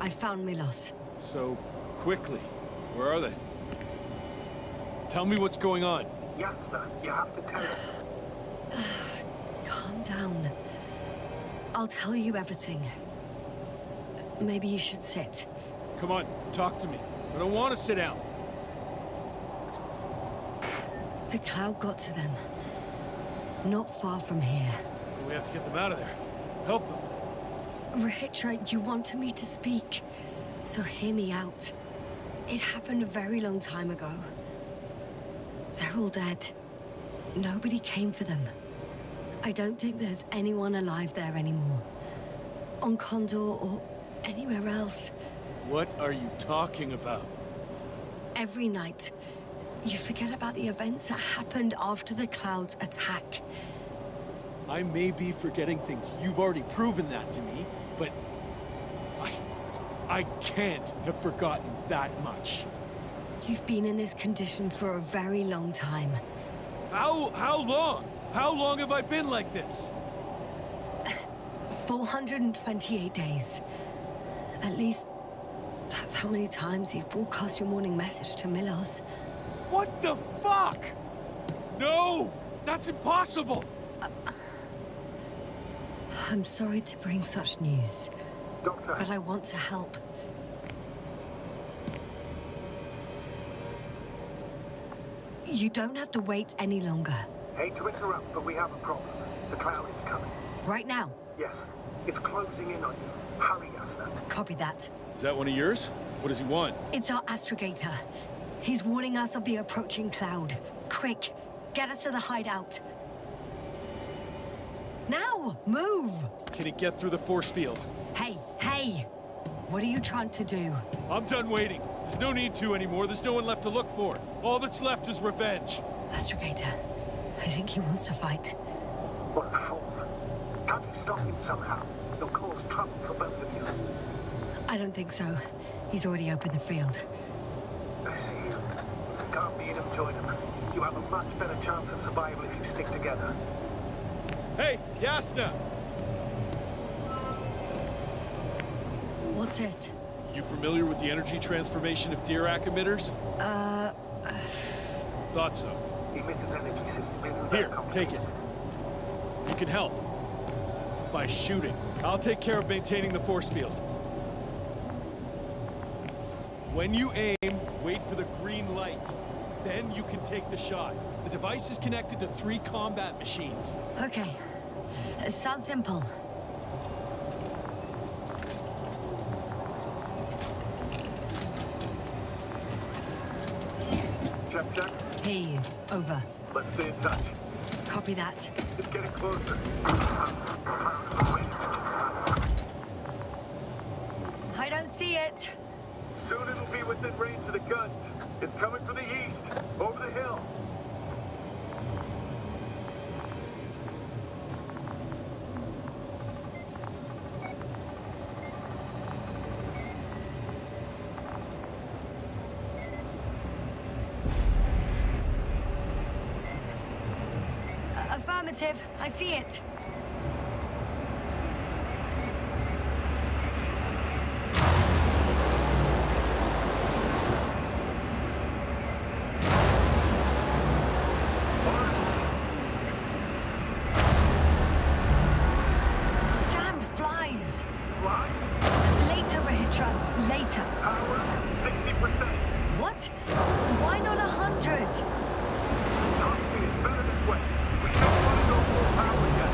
S2: I found Milos.
S3: So quickly. Where are they? Tell me what's going on.
S1: Yasna, you have to tell us.
S2: Calm down. I'll tell you everything. Maybe you should sit.
S3: Come on, talk to me. I don't want to sit down.
S2: The cloud got to them. Not far from here.
S3: We have to get them out of there. Help them.
S2: Rahitra, you wanted me to speak. So hear me out. It happened a very long time ago. They're all dead. Nobody came for them. I don't think there's anyone alive there anymore. On Condor or anywhere else.
S3: What are you talking about?
S2: Every night, you forget about the events that happened after the Cloud's attack.
S3: I may be forgetting things. You've already proven that to me, but I can't have forgotten that much.
S2: You've been in this condition for a very long time.
S3: How long? How long have I been like this?
S2: 428 days. At least, that's how many times you've broadcast your morning message to Milos.
S3: What the fuck? No! That's impossible!
S2: I'm sorry to bring such news,
S1: Doctor,
S2: but I want to help. You don't have to wait any longer.
S1: hate to interrupt, but we have a problem. The cloud is coming.
S2: Right now.
S1: Yes, it's closing in on you. Hurry, Yasna.
S2: Copy that.
S3: Is that one of yours? What does he want?
S2: It's our astrogator. He's warning us of the approaching cloud. Quick, get us to the hideout. Now, move!
S3: Can he get through the force field?
S2: Hey, hey! What are you trying to do?
S3: I'm done waiting. There's no need to anymore. There's no one left to look for. All that's left is revenge.
S2: Astrogator, I think he wants to fight.
S1: What for? Can't you stop him somehow? He'll cause trouble for both of you.
S2: I don't think so. He's already opened the field.
S1: I see. Can't beat him, join him. You have a much better chance of survival if you stick together.
S3: Hey, Yasna!
S2: What's this?
S3: You familiar with the energy transformation of Dirac emitters? Thought so.
S1: The emitter's energy system isn't
S3: Here,
S1: that complicated.
S3: take it. You can help. By shooting. I'll take care of maintaining the force field. When you aim, wait for the green light. Then you can take the shot. The device is connected to 3 combat machines.
S2: Okay. Sounds simple.
S1: Check.
S2: Hear you. Over.
S1: Let's stay in touch.
S2: Copy that.
S1: It's getting closer.
S2: I don't see it.
S1: Soon it'll be within range of the guns. It's coming from the east, over the hill.
S2: Affirmative. I see it. Damned flies.
S1: Fly,
S2: Later, Rahitra. Later.
S1: power, 60%.
S2: What? Why not 100?
S1: Honestly, it's better this way. We don't want to go full power yet.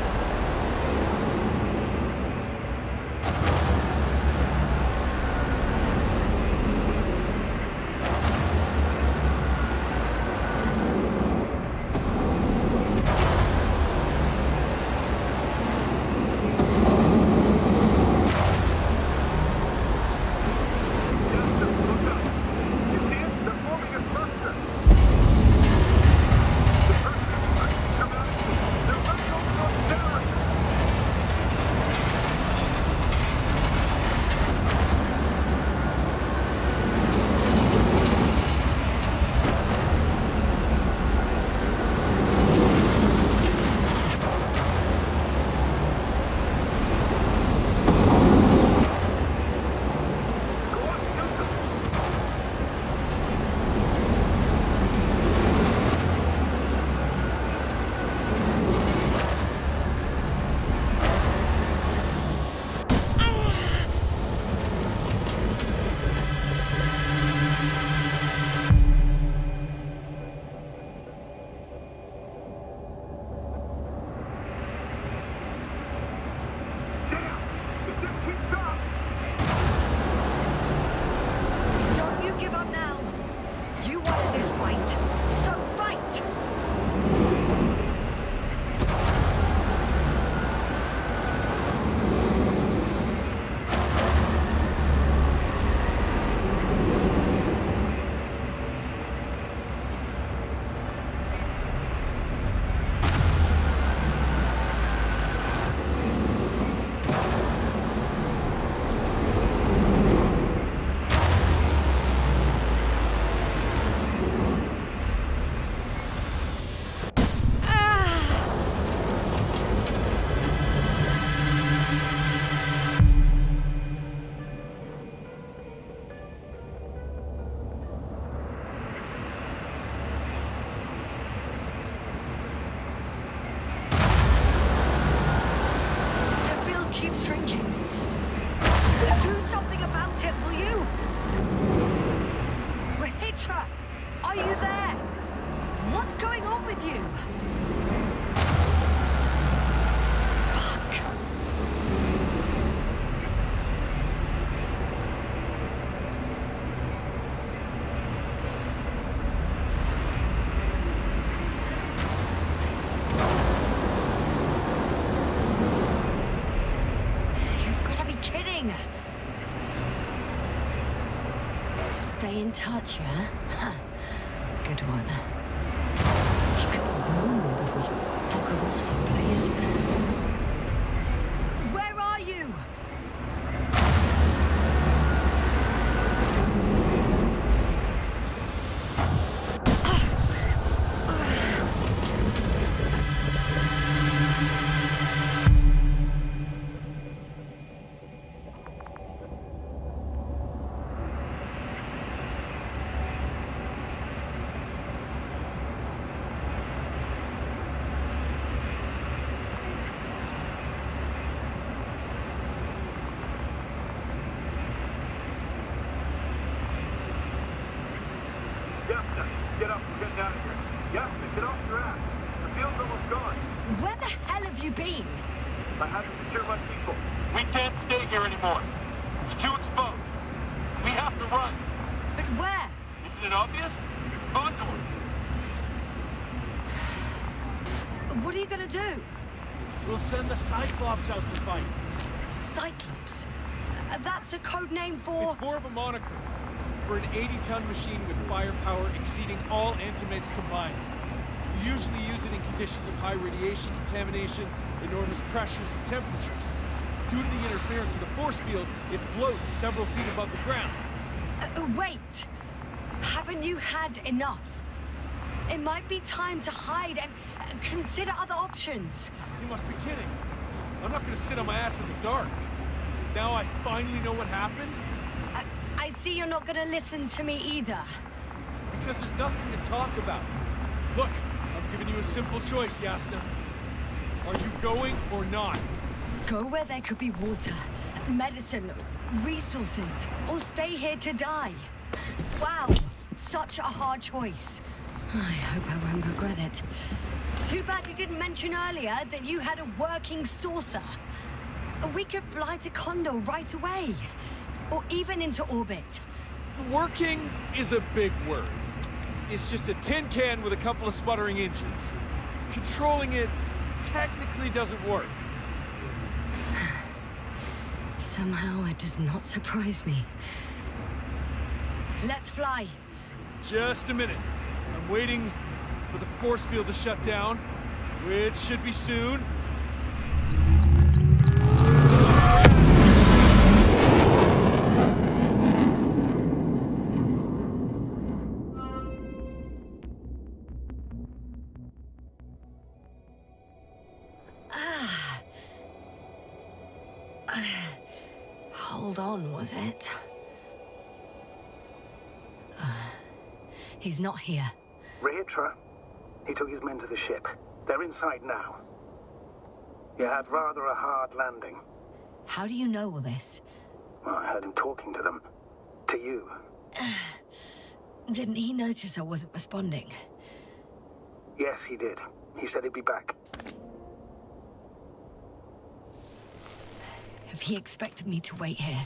S2: Stay in touch, yeah? Huh. Good one. You could have warned me before you bugger off someplace. Where are you?
S4: Yasna, get up. We're getting out of here. Yasna, get off your ass. The field's almost gone.
S2: Where the hell have you been?
S4: I had to secure my people. We can't stay here anymore. It's too exposed. We have to run.
S2: But where?
S4: Isn't it obvious? Condor.
S2: What are you gonna do?
S3: We'll send the Cyclops out to fight.
S2: Cyclops? That's a code name for...
S3: It's more of a moniker. We're an 80-ton machine with firepower exceeding all antimates combined. We usually use it in conditions of high radiation contamination, enormous pressures and temperatures. Due to the interference of the force field, it floats several feet above the ground.
S2: Wait! Haven't you had enough? It might be time to hide and consider other options.
S3: You must be kidding. I'm not gonna sit on my ass in the dark. Now I finally know what happened?
S2: I see you're not gonna listen to me either.
S3: Because there's nothing to talk about. Look, I'm giving you a simple choice, Yasna. Are you going or not?
S2: Go where there could be water, medicine, resources, or stay here to die. Wow, such a hard choice. I hope I won't regret it. Too bad you didn't mention earlier that you had a working saucer. We could fly to Condor right away. Or even into orbit.
S3: Working is a big word. It's just a tin can with a couple of sputtering engines. Controlling it technically doesn't work.
S2: Somehow it does not surprise me. Let's fly.
S3: Just a minute. I'm waiting for the force field to shut down, which should be soon.
S2: Hold on, was it? He's not here.
S1: Rehitra? He took his men to the ship. They're inside now. You had rather a hard landing.
S2: How do you know all this?
S1: Well, I heard him talking to them. To you.
S2: Didn't he notice I wasn't responding?
S1: Yes, he did. He said he'd be back.
S2: If he expected me to wait here,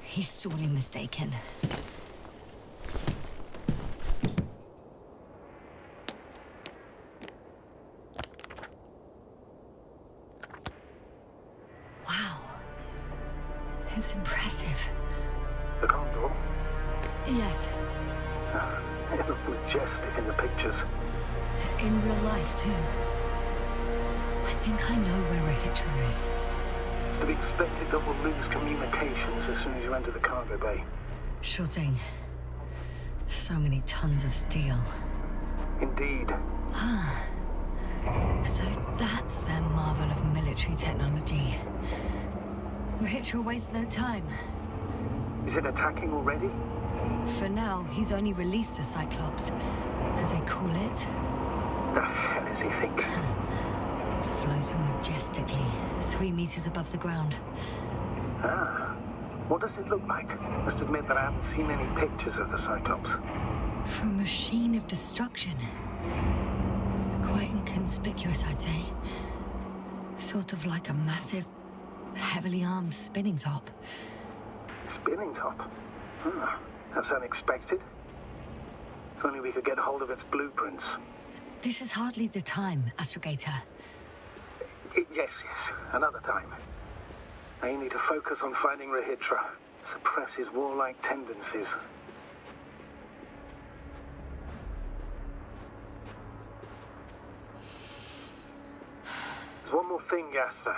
S2: he's sorely mistaken. Wow. It's impressive.
S1: The Condor?
S2: Yes,
S1: It looked majestic in the pictures.
S2: in real life too. I think I know where Rehitra is.
S1: It's to be expected that we'll lose communications as soon as you enter the cargo bay.
S2: Sure thing. So many tons of steel.
S1: Indeed.
S2: So that's their marvel of military technology. Rehitra wastes no time.
S1: Is it attacking already?
S2: For now, he's only released the Cyclops, as they call it.
S1: The hell is he think?
S2: It's floating majestically, 3 meters above the ground.
S1: Ah. What does it look like? Must admit that I haven't seen any pictures of the Cyclops.
S2: For a machine of destruction. Quite inconspicuous, I'd say. Sort of like a massive, heavily armed spinning top.
S1: Spinning top? That's unexpected. If only we could get hold of its blueprints.
S2: This is hardly the time, Astrogator.
S1: Yes. Another time. I need to focus on finding Rehitra. Suppress his warlike tendencies. There's one more thing, Gaster.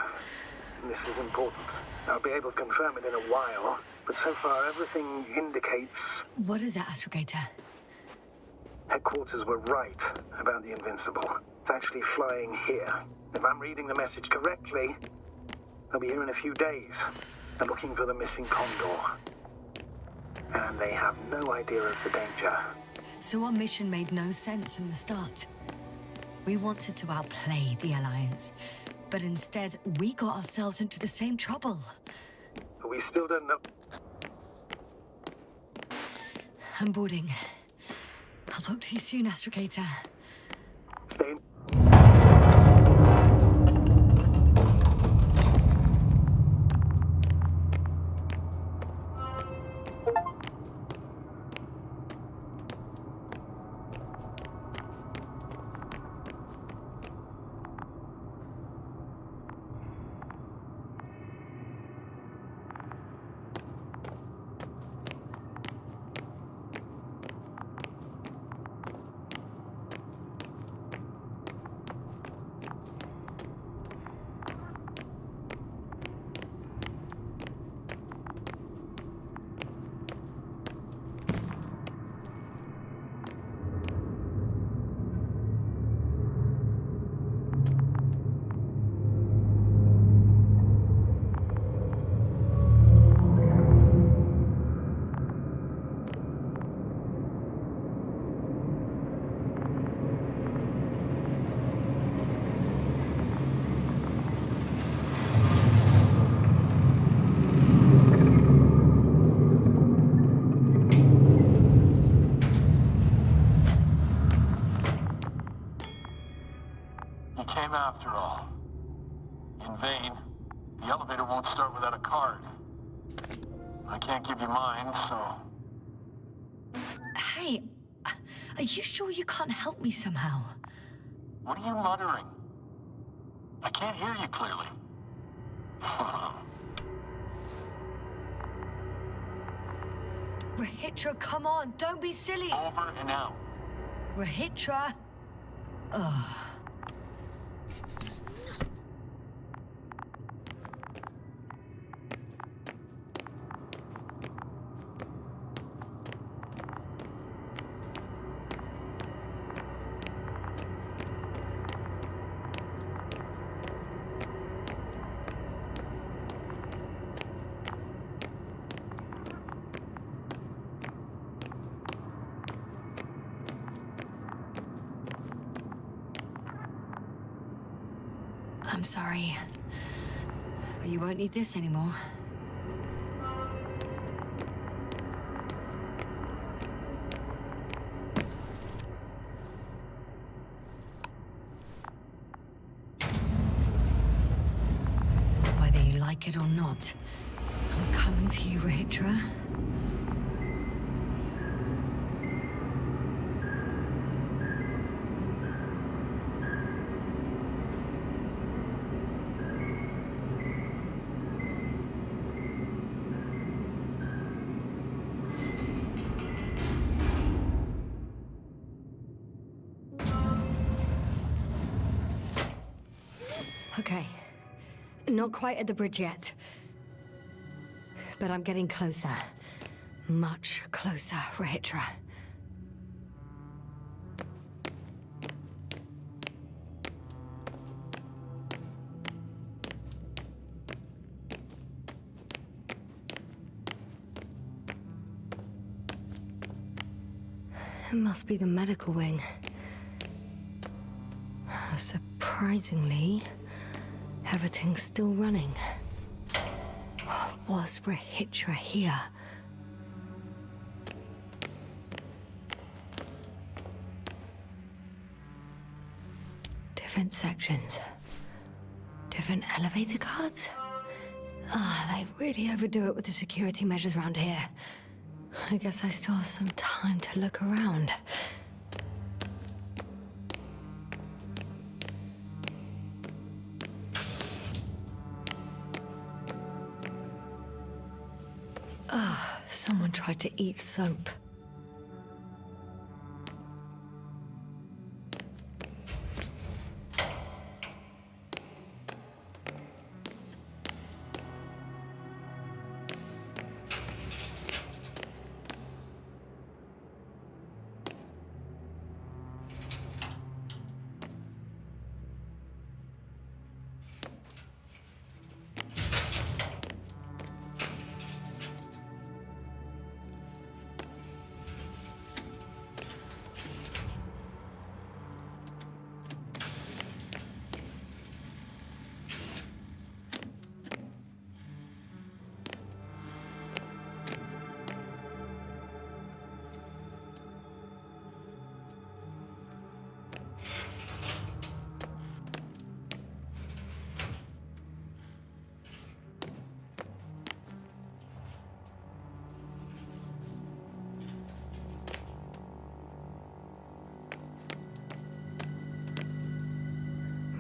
S1: And this is important. I'll be able to confirm it in a while, but so far everything indicates
S2: What is it, Astrogator?
S1: headquarters were right about the Invincible. It's actually flying here. If I'm reading the message correctly, they'll be here in a few days. They're looking for the missing Condor. And they have no idea of the danger.
S2: So our mission made no sense from the start. We wanted to outplay the Alliance, but instead we got ourselves into the same trouble.
S1: But we still don't know.
S2: I'm boarding. I'll talk to you soon, Astrogator.
S1: Stay in.
S4: Came after all. In vain. The elevator won't start without a card. I can't give you mine, so...
S2: Hey, are you sure you can't help me somehow?
S4: What are you muttering? I can't hear you clearly.
S2: Rahitra, come on, don't be silly!
S4: Over and out.
S2: Rahitra! Ugh. I'm sorry. But you won't need this anymore. Whether you like it or not, I'm coming to you, Rahitra. Okay. Not quite at the bridge yet. But I'm getting closer. Much closer, Rahitra. It must be the medical wing. Surprisingly, everything's still running. Was Rahitra here? Different sections. Different elevator cards? They really overdo it with the security measures around here. I guess I still have some time to look around. Someone tried to eat soap.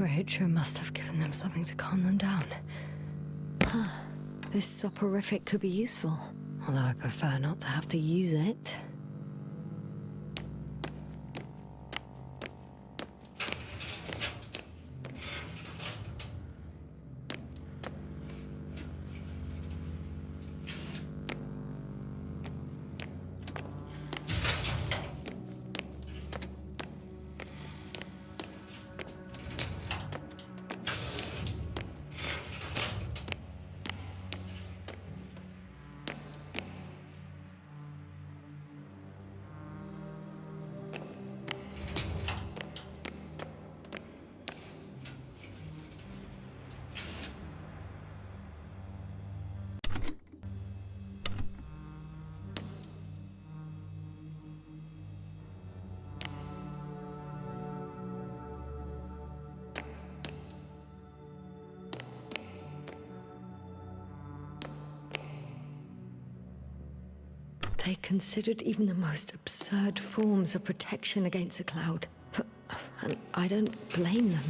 S2: Rahitra must have given them something to calm them down. Huh. This soporific could be useful, although I prefer not to have to use it. They considered even the most absurd forms of protection against a cloud. And I don't blame them.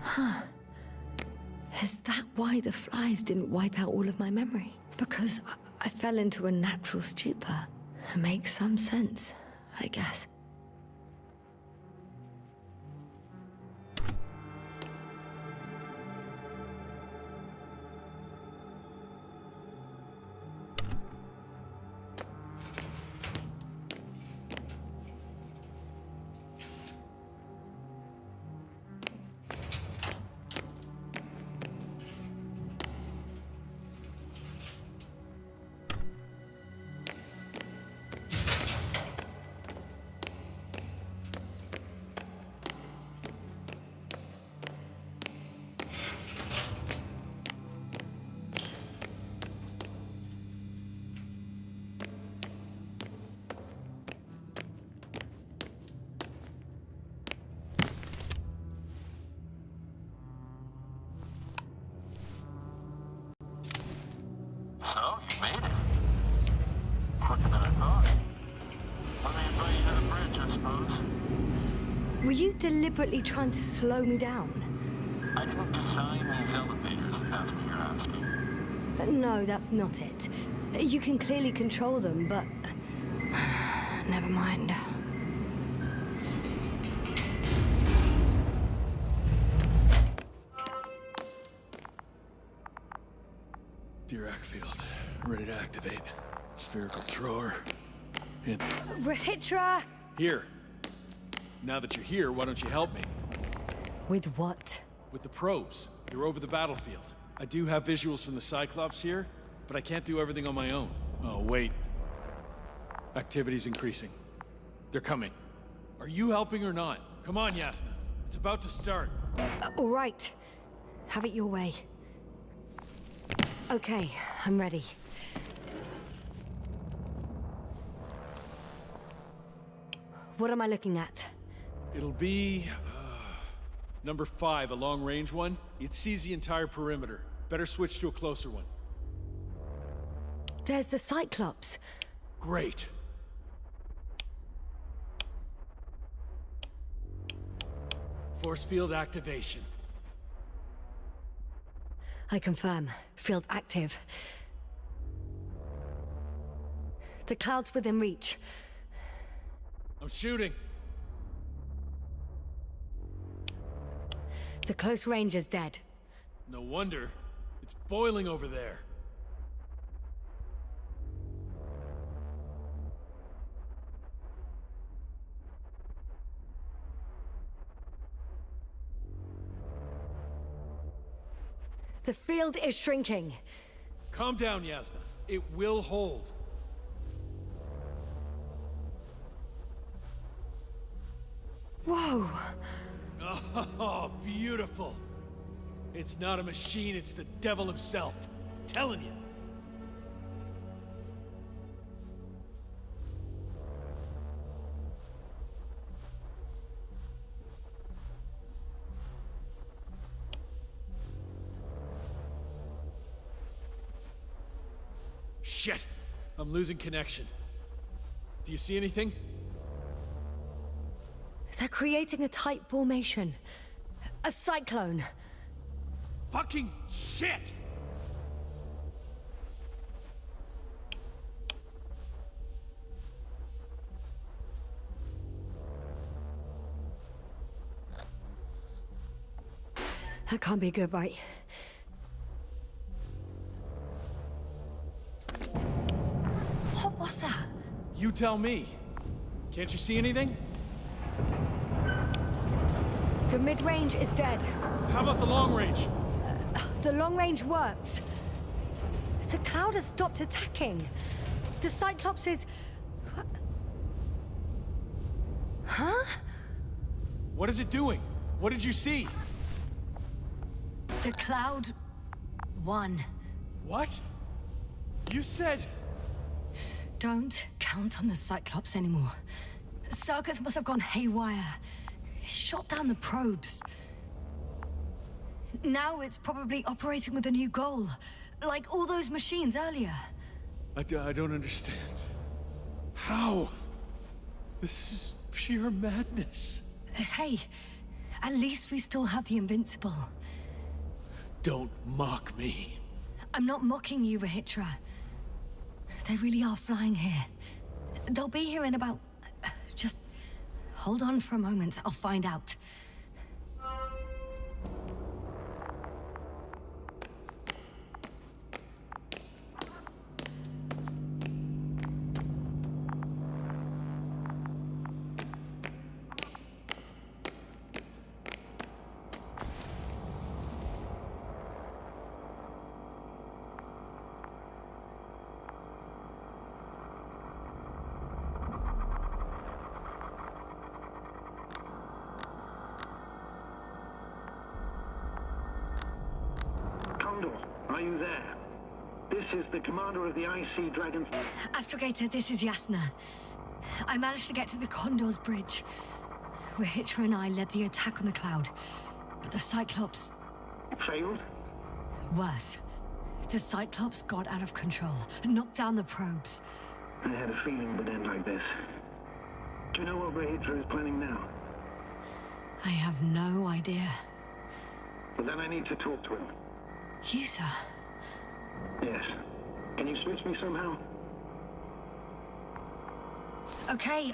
S2: Huh. Is that why the flies didn't wipe out all of my memory? Because I fell into a natural stupor. It makes some sense, I guess.
S4: So, you made it. Quicker than I thought. Let me invite you to the bridge, I suppose.
S2: Were you deliberately trying to slow me down?
S4: I didn't design these elevators, if that's what you're asking.
S2: No, that's not it. You can clearly control them, but... never mind.
S3: Dirac field, ready to activate. Spherical thrower. In.
S2: Rahitra!
S3: Here. Now that you're here, why don't you help me?
S2: With what?
S3: With the probes. They're over the battlefield. I do have visuals from the Cyclops here, but I can't do everything on my own. Oh, wait. Activity's increasing. They're coming. Are you helping or not? Come on, Yasna. It's about to start.
S2: All right. Have it your way. Okay, I'm ready. What am I looking at?
S3: It'll be... number 5, a long-range one. It sees the entire perimeter. Better switch to a closer one.
S2: There's the Cyclops.
S3: Great. Force field activation.
S2: I confirm. Field active. The cloud's within reach.
S3: I'm shooting.
S2: The close range is dead.
S3: No wonder. It's boiling over there.
S2: The field is shrinking.
S3: Calm down, Yasna. It will hold.
S2: Whoa!
S3: Oh, beautiful. It's not a machine, it's the devil himself. I'm telling you. Shit! I'm losing connection. Do you see anything?
S2: They're creating a tight formation. A cyclone.
S3: Fucking shit!
S2: That can't be good, right? What was that?
S3: You tell me. Can't you see anything?
S2: The mid-range is dead.
S3: How about the long range?
S2: The long range works. The cloud has stopped attacking. The Cyclops is... Huh?
S3: What is it doing? What did you see?
S2: The cloud won.
S3: What? You said...
S2: Don't count on the Cyclops anymore. Circuits must have gone haywire. It shot down the probes. Now it's probably operating with a new goal. Like all those machines earlier.
S3: I don't understand. How? This is pure madness.
S2: Hey, at least we still have the Invincible.
S3: Don't mock me.
S2: I'm not mocking you, Rahitra. They really are flying here. They'll be here in about... Just hold on for a moment. I'll find out.
S1: Condor, are you there? This is the commander of the IC Dragon.
S2: Astrogator, this is Yasna. I managed to get to the Condor's bridge. Rahitra and I led the attack on the cloud. But the Cyclops...
S1: Failed?
S2: Worse. The Cyclops got out of control and knocked down the probes.
S1: I had a feeling it would end like this. Do you know what Rahitra is planning now?
S2: I have no idea.
S1: Well, then I need to talk to him.
S2: You, sir?
S1: Yes. Can you switch me somehow?
S2: Okay.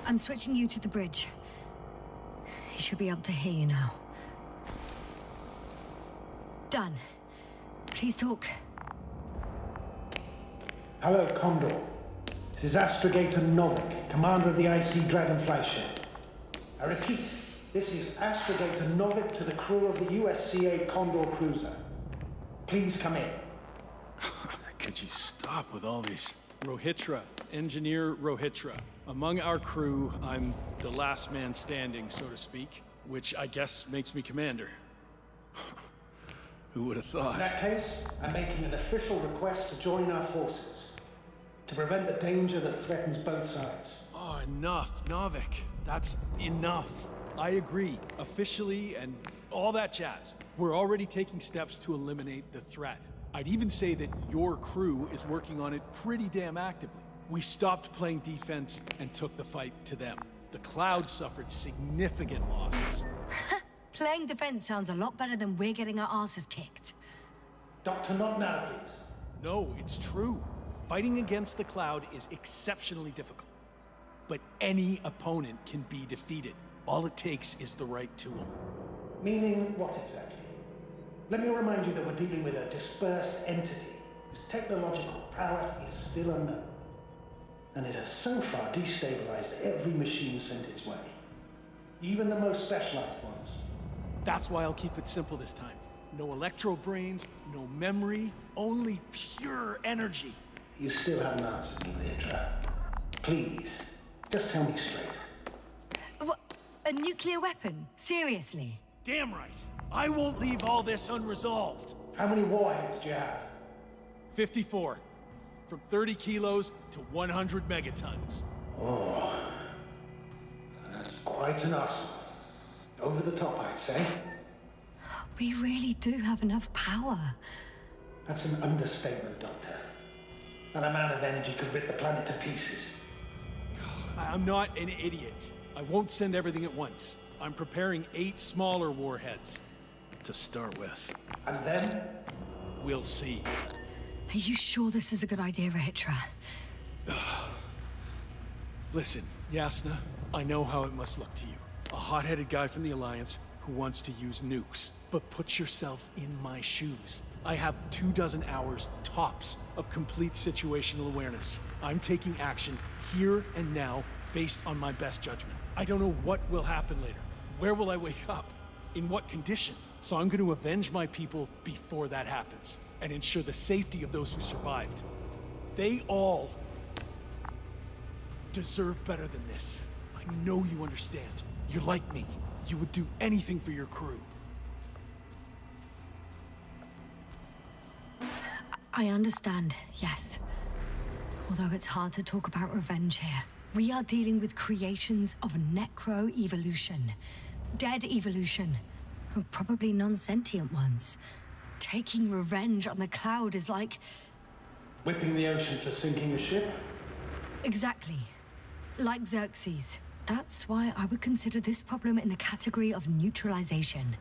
S2: I'm switching you to the bridge. He should be able to hear you now. Done. Please talk.
S6: Hello, Condor. This is Astrogator Novik, commander of the IC Dragonfly ship. I repeat, this is Astrogator Novik to the crew of the USCA Condor cruiser. Please come in.
S3: Could you stop with all these? Rohitra, Engineer Rohitra. Among our crew, I'm the last man standing, so to speak, which I guess makes me commander. Who would have thought?
S6: In that case, I'm making an official request to join our forces, to prevent the danger that threatens both sides.
S3: Oh, enough, Novik. That's enough. I agree, officially and all that jazz. We're already taking steps to eliminate the threat. I'd even say that your crew is working on it pretty damn actively. We stopped playing defense and took the fight to them. The Cloud suffered significant losses.
S2: Playing defense sounds a lot better than we're getting our asses kicked.
S6: Doctor, not now, please.
S3: No, it's true. Fighting against the Cloud is exceptionally difficult. But any opponent can be defeated. All it takes is the right tool.
S6: Meaning what exactly? Let me remind you that we're dealing with a dispersed entity whose technological prowess is still unknown. And it has so far destabilized every machine sent its way. Even the most specialized ones.
S3: That's why I'll keep it simple this time. No electro brains, no memory, only pure energy.
S6: You still haven't answered me, Rahitra. Please, just tell me straight.
S2: What? A nuclear weapon? Seriously?
S3: Damn right. I won't leave all this unresolved.
S6: How many warheads do you have?
S3: 54. From 30 kilos to 100 megatons.
S6: Oh, that's quite an arsenal. Over the top, I'd say.
S2: We really do have enough power.
S6: That's an understatement, Doctor. An amount of energy could rip the planet to pieces.
S3: I'm not an idiot. I won't send everything at once. I'm preparing 8 smaller warheads to start with.
S6: And then?
S3: We'll see.
S2: Are you sure this is a good idea, Rahitra?
S3: Listen, Yasna, I know how it must look to you. A hot-headed guy from the Alliance who wants to use nukes. But put yourself in my shoes. I have 24 hours tops of complete situational awareness. I'm taking action here and now based on my best judgment. I don't know what will happen later. Where will I wake up? In what condition? So I'm going to avenge my people before that happens and ensure the safety of those who survived. They all deserve better than this. I know you understand. You're like me. You would do anything for your crew.
S2: I understand, yes. Although it's hard to talk about revenge here. We are dealing with creations of necro-evolution. Dead evolution. Probably non-sentient ones. Taking revenge on the cloud is like...
S6: Whipping the ocean for sinking a ship?
S2: Exactly. Like Xerxes. That's why I would consider this problem in the category of neutralization.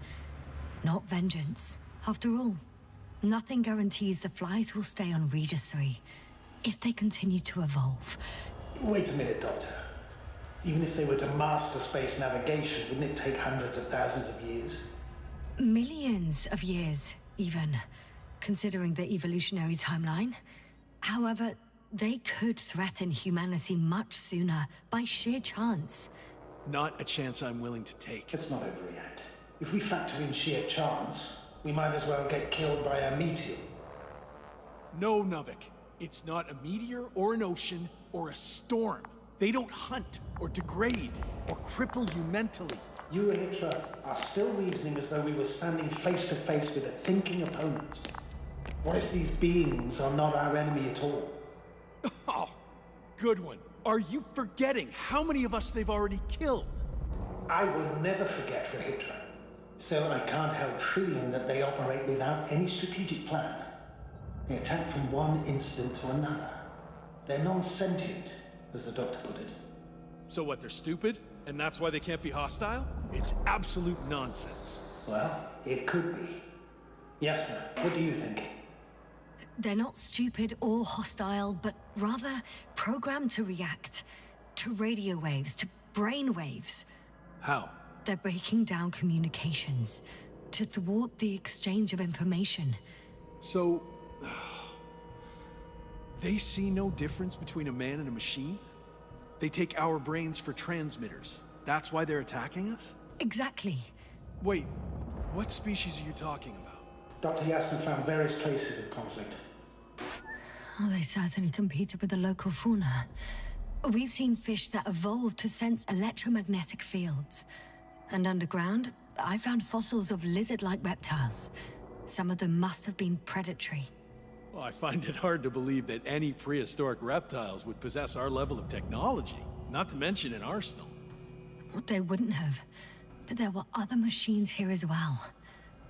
S2: Not vengeance. After all, nothing guarantees the flies will stay on Regis 3 if they continue to evolve.
S6: Wait a minute, Doctor. Even if they were to master space navigation, wouldn't it take hundreds of thousands of years?
S2: Millions of years, even, considering the evolutionary timeline. However, they could threaten humanity much sooner, by sheer chance.
S3: Not a chance I'm willing to take.
S6: Let's not overreact. If we factor in sheer chance, we might as well get killed by a meteor.
S3: No, Novik. It's not a meteor or an ocean or a storm. They don't hunt or degrade or cripple you mentally.
S6: You and Hitra are still reasoning as though we were standing face to face with a thinking opponent. What if these beings are not our enemy at all?
S3: Oh, good one. Are you forgetting how many of us they've already killed?
S6: I will never forget Rahitra. Still, I can't help feeling that they operate without any strategic plan. They attack from one incident to another. They're non-sentient, as the doctor put it.
S3: So what, they're stupid? And that's why they can't be hostile? It's absolute nonsense.
S6: Well, it could be. Yes, sir. What do you think?
S2: They're not stupid or hostile, but rather programmed to react. To radio waves, to brain waves.
S3: How?
S2: They're breaking down communications. To thwart the exchange of information.
S3: So... they see no difference between a man and a machine? They take our brains for transmitters. That's why they're attacking us?
S2: Exactly.
S3: Wait, what species are you talking about?
S6: Dr. Yassin found various traces of conflict.
S2: Oh, they certainly competed with the local fauna. We've seen fish that evolved to sense electromagnetic fields. And underground, I found fossils of lizard-like reptiles. Some of them must have been predatory.
S3: Well, I find it hard to believe that any prehistoric reptiles would possess our level of technology, not to mention an arsenal.
S2: They wouldn't have. But there were other machines here as well.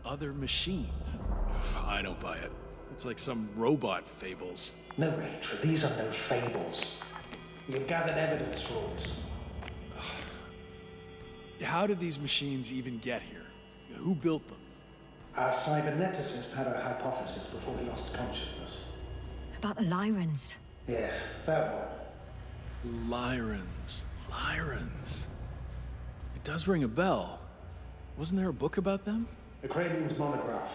S3: Other machines? I don't buy it. It's like some robot fables.
S6: No, Rachel, these are no fables. We have gathered evidence for all this.
S3: How did these machines even get here? Who built them?
S6: Our cyberneticist had a hypothesis before he lost consciousness.
S2: About the Lyrans.
S6: Yes, that one.
S3: Lyrans. Lyrans. It does ring a bell. Wasn't there a book about them?
S6: The Craven's monograph.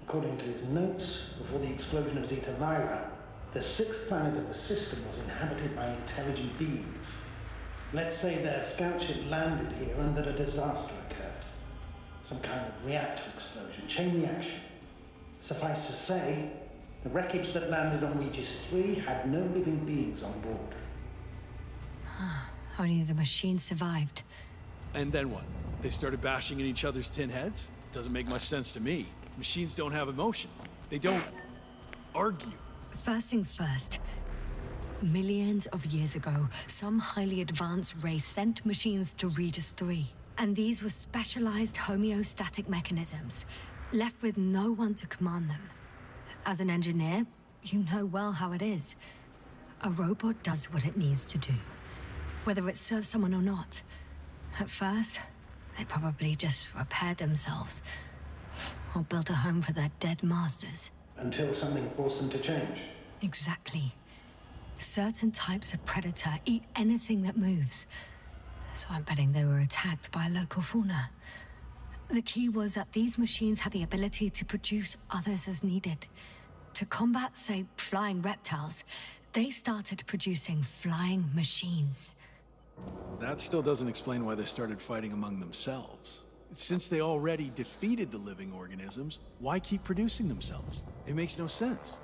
S6: According to his notes, before the explosion of Zeta Lyra, the 6th planet of the system was inhabited by intelligent beings. Let's say their scout ship landed here and that a disaster occurred. Some kind of reactor explosion, chain reaction. Suffice to say, the wreckage that landed on Regis 3 had no living beings on board.
S2: Only the machine survived.
S3: And then what? They started bashing in each other's tin heads? Doesn't make much sense to me. Machines don't have emotions. They don't argue.
S2: First things first. Millions of years ago, some highly advanced race sent machines to Regis 3. And these were specialized homeostatic mechanisms, left with no one to command them. As an engineer, You know well how it is. A robot does what it needs to do, whether it serves someone or not. At first, they probably just repaired themselves, or built a home for their dead masters.
S6: Until something forced them to change.
S2: Exactly. Certain types of predator eat anything that moves. So I'm betting they were attacked by a local fauna. The key was that these machines had the ability to produce others as needed. To combat, say, flying reptiles, they started producing flying machines.
S3: That still doesn't explain why they started fighting among themselves. Since they already defeated the living organisms, why keep producing themselves? It makes no sense.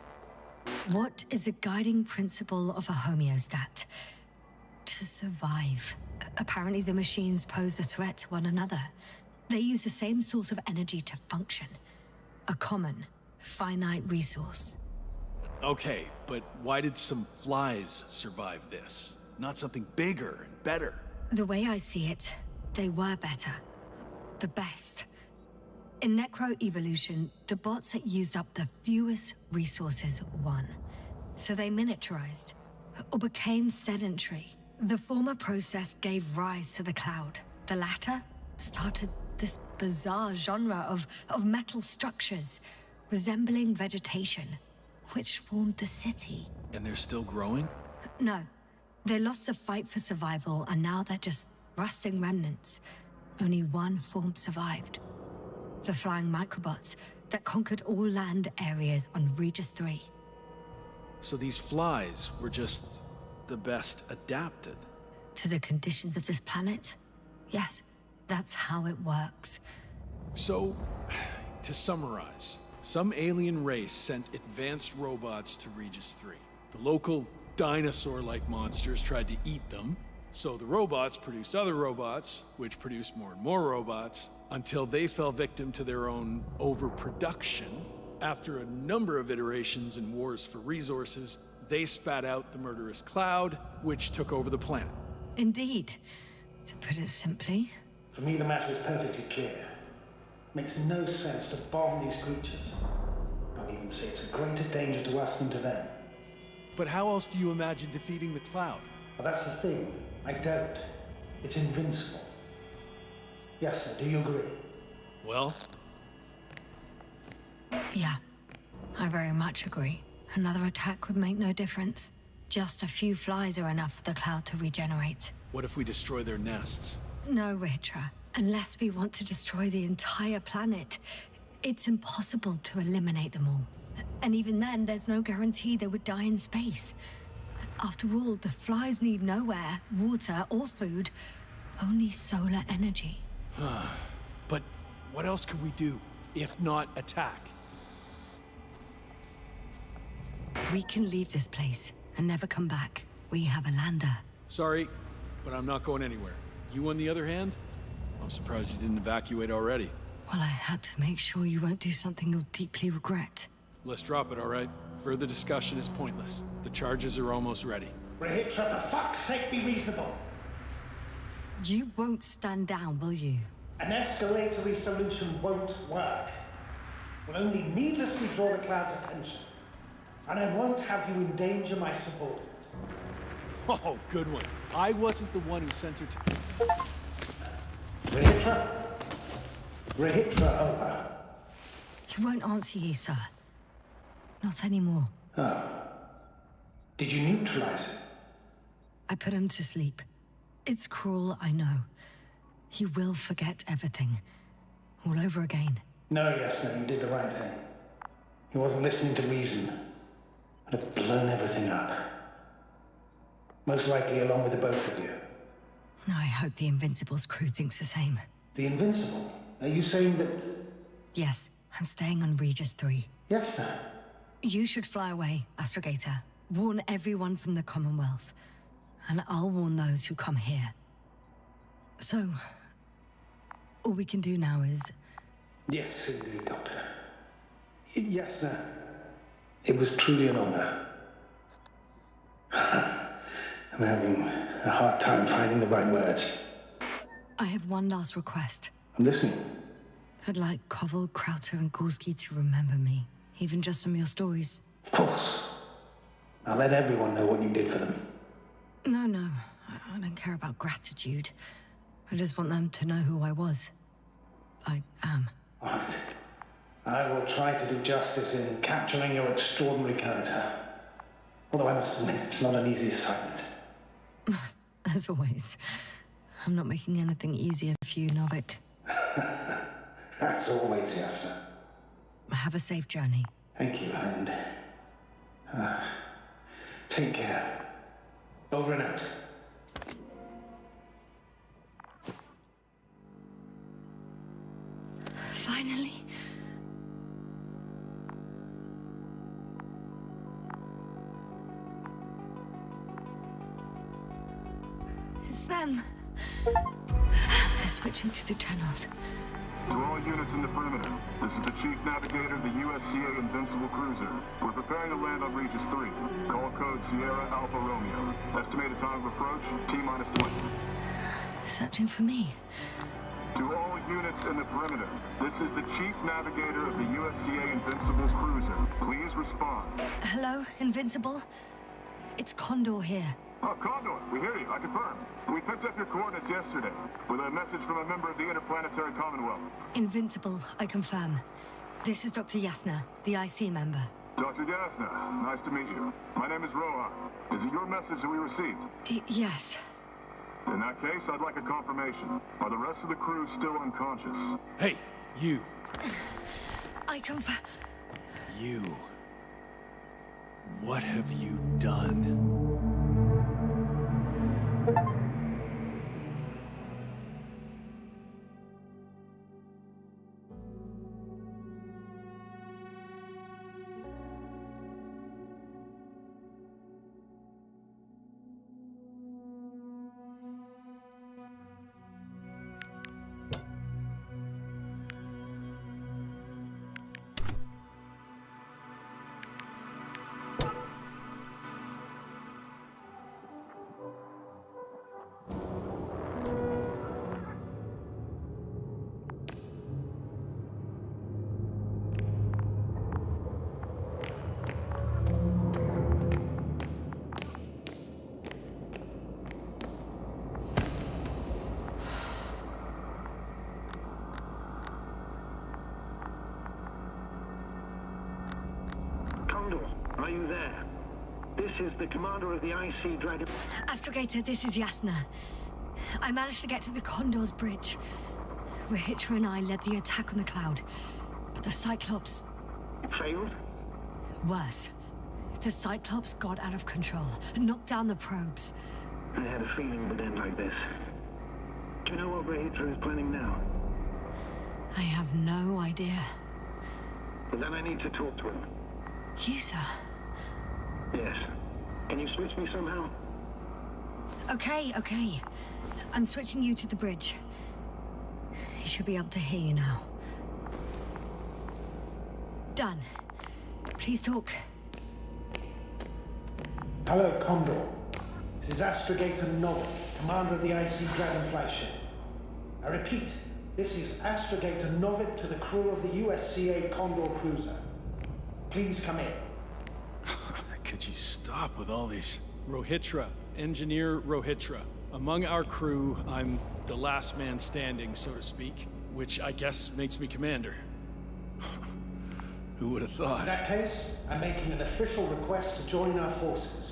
S2: What is a guiding principle of a homeostat? To survive. Apparently the machines pose a threat to one another. They use the same source of energy to function. A common, finite resource.
S3: Okay, but why did some flies survive this? Not something bigger and better.
S2: The way I see it, they were better. The best. In necroevolution, the bots that used up the fewest resources won. So they miniaturized, or became sedentary. The former process gave rise to the cloud. The latter started this bizarre genre of metal structures, resembling vegetation, which formed the city.
S3: And they're still growing?
S2: No. They lost the fight for survival, and now they're just rusting remnants. Only one form survived. The flying microbots that conquered all land areas on Regis 3.
S3: So these flies were just the best adapted.
S2: To the conditions of this planet? Yes, that's how it works.
S3: So, to summarize, some alien race sent advanced robots to Regis 3. The local dinosaur-like monsters tried to eat them, so the robots produced other robots, which produced more and more robots, until they fell victim to their own overproduction. After a number of iterations and wars for resources, they spat out the murderous cloud, which took over the planet.
S2: Indeed. To put it simply.
S6: For me, the matter is perfectly clear. Makes no sense to bomb these creatures. I'll even say it's a greater danger to us than to them.
S3: But how else do you imagine defeating the cloud?
S6: But that's the thing. I don't. It's invincible. Yes, sir. Do you agree?
S3: Well,
S2: Yeah, I very much agree. Another attack would make no difference. Just a few flies are enough for the cloud to regenerate.
S3: what if we destroy their nests?
S2: No, Ritra. Unless we want to destroy the entire planet, it's impossible to eliminate them all. And even then, there's no guarantee they would die in space. After all, the flies need no air, water, or food, only solar energy.
S3: But what else could we do, if not attack?
S2: We can leave this place and never come back. We have a lander.
S3: Sorry, but I'm not going anywhere. You, on the other hand? I'm surprised you didn't evacuate already.
S2: Well, I had to make sure you won't do something you'll deeply regret.
S3: Let's drop it, all right? Further discussion is pointless. The charges are almost ready.
S6: Rahitra, for fuck's sake, be reasonable.
S2: You won't stand down, will you?
S6: An escalatory solution won't work. Will only needlessly draw the cloud's attention. And I won't have you endanger my subordinate.
S3: Oh, good one. I wasn't the one who sent her to...
S6: Rahitra? Rahitra, over.
S2: He won't answer you, sir. Not anymore.
S6: Oh. Did you neutralize it?
S2: I put him to sleep. It's cruel, I know. He will forget everything. All over again.
S6: No, yes, no, you did the right thing. He wasn't listening to reason. I'd have blown everything up. Most likely along with the both of you.
S2: I hope the Invincible's crew thinks the same.
S6: The Invincible? Are you saying that...
S2: Yes, I'm staying on Regis 3.
S6: Yes, sir.
S2: You should fly away, Astrogator. Warn everyone from the Commonwealth. And I'll warn those who come here. So, all we can do now is...
S6: Yes, indeed, Doctor. Yes, sir. It was truly an honor. I'm having a hard time finding the right words.
S2: I have one last request.
S6: I'm listening.
S2: I'd like Koval, Krauter, and Gorski to remember me. Even just from your stories.
S6: Of course. I'll let everyone know what you did for them.
S2: No, no. I don't care about gratitude. I just want them to know who I was. I am.
S6: All right. I will try to do justice in capturing your extraordinary character. Although I must admit, it's not an easy assignment.
S2: As always. I'm not making anything easier for you, Novik.
S6: As always, Yasna.
S2: Have a safe journey.
S6: Thank you, and take care. Over and out.
S2: Finally. It's them. They're switching through the channels.
S4: To all units in the perimeter, this is the Chief Navigator of the USCA Invincible cruiser. We're preparing to land on Regis 3. Call code Sierra Alpha Romeo. Estimated time of approach, T-minus 20.
S2: Searching for me.
S4: To all units in the perimeter, this is the Chief Navigator of the USCA Invincible cruiser. Please respond.
S2: Hello, Invincible? It's Condor here.
S4: Oh, Condor, we hear you. I confirm. We picked up your coordinates yesterday with a message from a member of the Interplanetary Commonwealth.
S2: Invincible, I confirm. This is Dr. Yasna, the IC member.
S4: Dr. Yasna, nice to meet you. My name is Rohan. Is it your message that we received?
S2: Yes.
S4: In that case, I'd like a confirmation. Are the rest of the crew still unconscious?
S3: Hey, you.
S2: I confirm.
S3: You. What have you done?
S6: Condor, are you there? This is the commander of the IC Dragon.
S2: Astrogator, this is Yasna. I managed to get to the Condor's bridge. Rohitra and I led the attack on the cloud. But the Cyclops...
S6: Failed?
S2: Worse. The Cyclops got out of control and knocked down the probes.
S6: I had a feeling it would end like this. Do you know what Rohitra is planning now?
S2: I have no idea.
S6: Well, then I need to talk to him.
S2: You, sir?
S6: Yes. Can you switch me somehow?
S2: Okay. I'm switching you to the bridge. He should be able to hear you now. Done. Please talk.
S6: Hello, Condor. This is Astrogator Novik, commander of the IC Dragonfly ship. I repeat, this is Astrogator Novik to the crew of the USCA Condor cruiser. Please come in.
S3: Could you stop with all these? Rohitra, Engineer Rohitra. Among our crew, I'm the last man standing, so to speak, which I guess makes me commander. Who would have thought?
S6: In that case, I'm making an official request to join our forces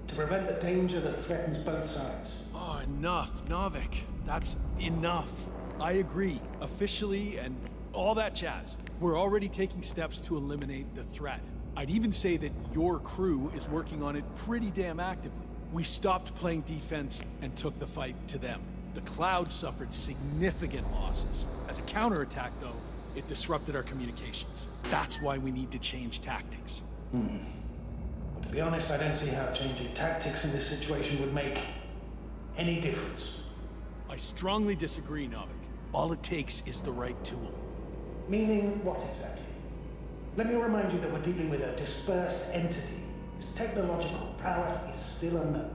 S6: to prevent the danger that threatens both sides.
S3: Oh, enough, Novik. That's enough. I agree, officially, and all that jazz. We're already taking steps to eliminate the threat. I'd even say that your crew is working on it pretty damn actively. We stopped playing defense and took the fight to them. The Cloud suffered significant losses. As a counterattack, though, it disrupted our communications. That's why we need to change tactics.
S6: Well, to be honest, I don't see how changing tactics in this situation would make any difference.
S3: I strongly disagree, Novik. All it takes is the right tool.
S6: Meaning what exactly? Let me remind you that we're dealing with a dispersed entity whose technological prowess is still unknown.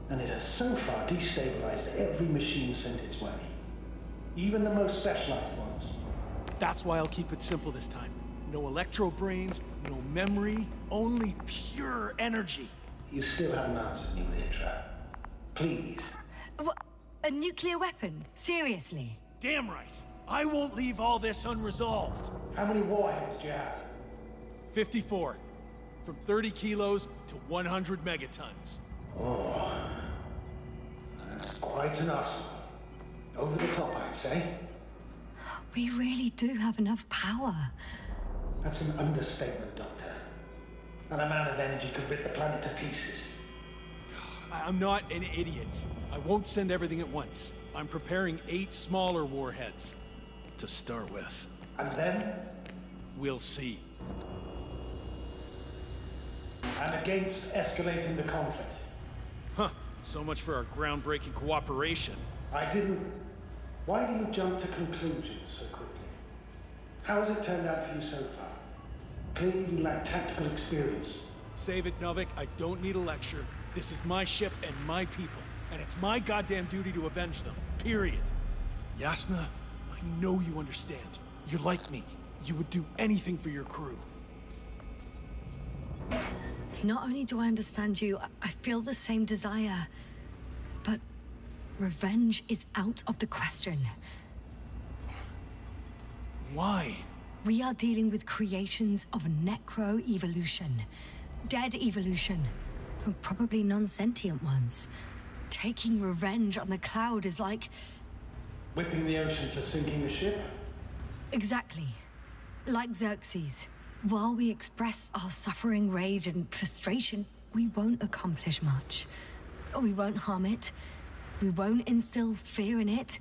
S6: And it has so far destabilized every machine sent its way. Even the most specialized ones.
S3: That's why I'll keep it simple this time. no electro brains, no memory, only pure energy.
S6: You still haven't answered me, Hitra. Please.
S2: What? A nuclear weapon? Seriously?
S3: Damn right. I won't leave all this unresolved.
S6: How many warheads do you have?
S3: 54. From 30 kilos to 100 megatons.
S6: Oh. That's quite an arsenal. Over the top, I'd say.
S2: We really do have enough power.
S6: That's an understatement, Doctor. An amount of energy could rip the planet to pieces.
S3: I'm not an idiot. I won't send everything at once. I'm preparing 8 smaller warheads. To start with.
S6: And then?
S3: We'll see.
S6: I'm against escalating the conflict.
S3: Huh. So much for our groundbreaking cooperation.
S6: I didn't... Why do you jump to conclusions so quickly? How has it turned out for you so far? Clearly you lack tactical experience.
S3: Save it, Novik. I don't need a lecture. This is my ship and my people. And it's my goddamn duty to avenge them. Period. Yasna, I know you understand. You're like me. You would do anything for your crew.
S2: Not only do I understand you, I feel the same desire. But revenge is out of the question.
S3: Why?
S2: We are dealing with creations of necro-evolution. Dead evolution. And probably non-sentient ones. Taking revenge on the Cloud is like...
S6: Whipping the ocean for sinking a ship?
S2: Exactly. Like Xerxes. While we express our suffering, rage, and frustration, we won't accomplish much. We won't harm it. We won't instill fear in it.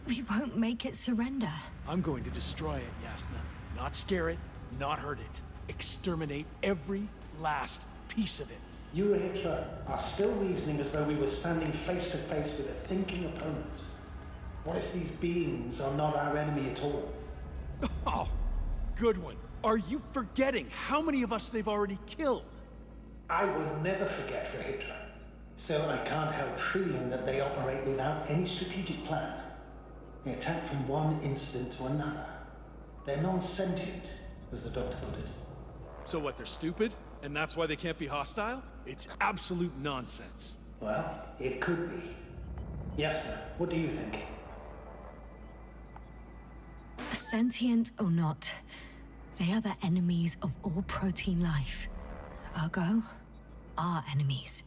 S2: We won't make it surrender.
S3: I'm going to destroy it, Yasna. Not scare it, not hurt it. Exterminate every last piece of it.
S6: You, Hitra, are still reasoning as though we were standing face to face with a thinking opponent. What if these beings are not our enemy at all?
S3: Oh, good one. Are you forgetting how many of us they've already killed?
S6: I will never forget, Hitra. Still, I can't help feeling that they operate without any strategic plan. They attack from one incident to another. They're non-sentient, as the doctor put it.
S3: So what, they're stupid? And that's why they can't be hostile? It's absolute nonsense.
S6: Well, it could be. Yes, sir. What do you think?
S2: Sentient or not, they are the enemies of all protein life. Ergo, our enemies.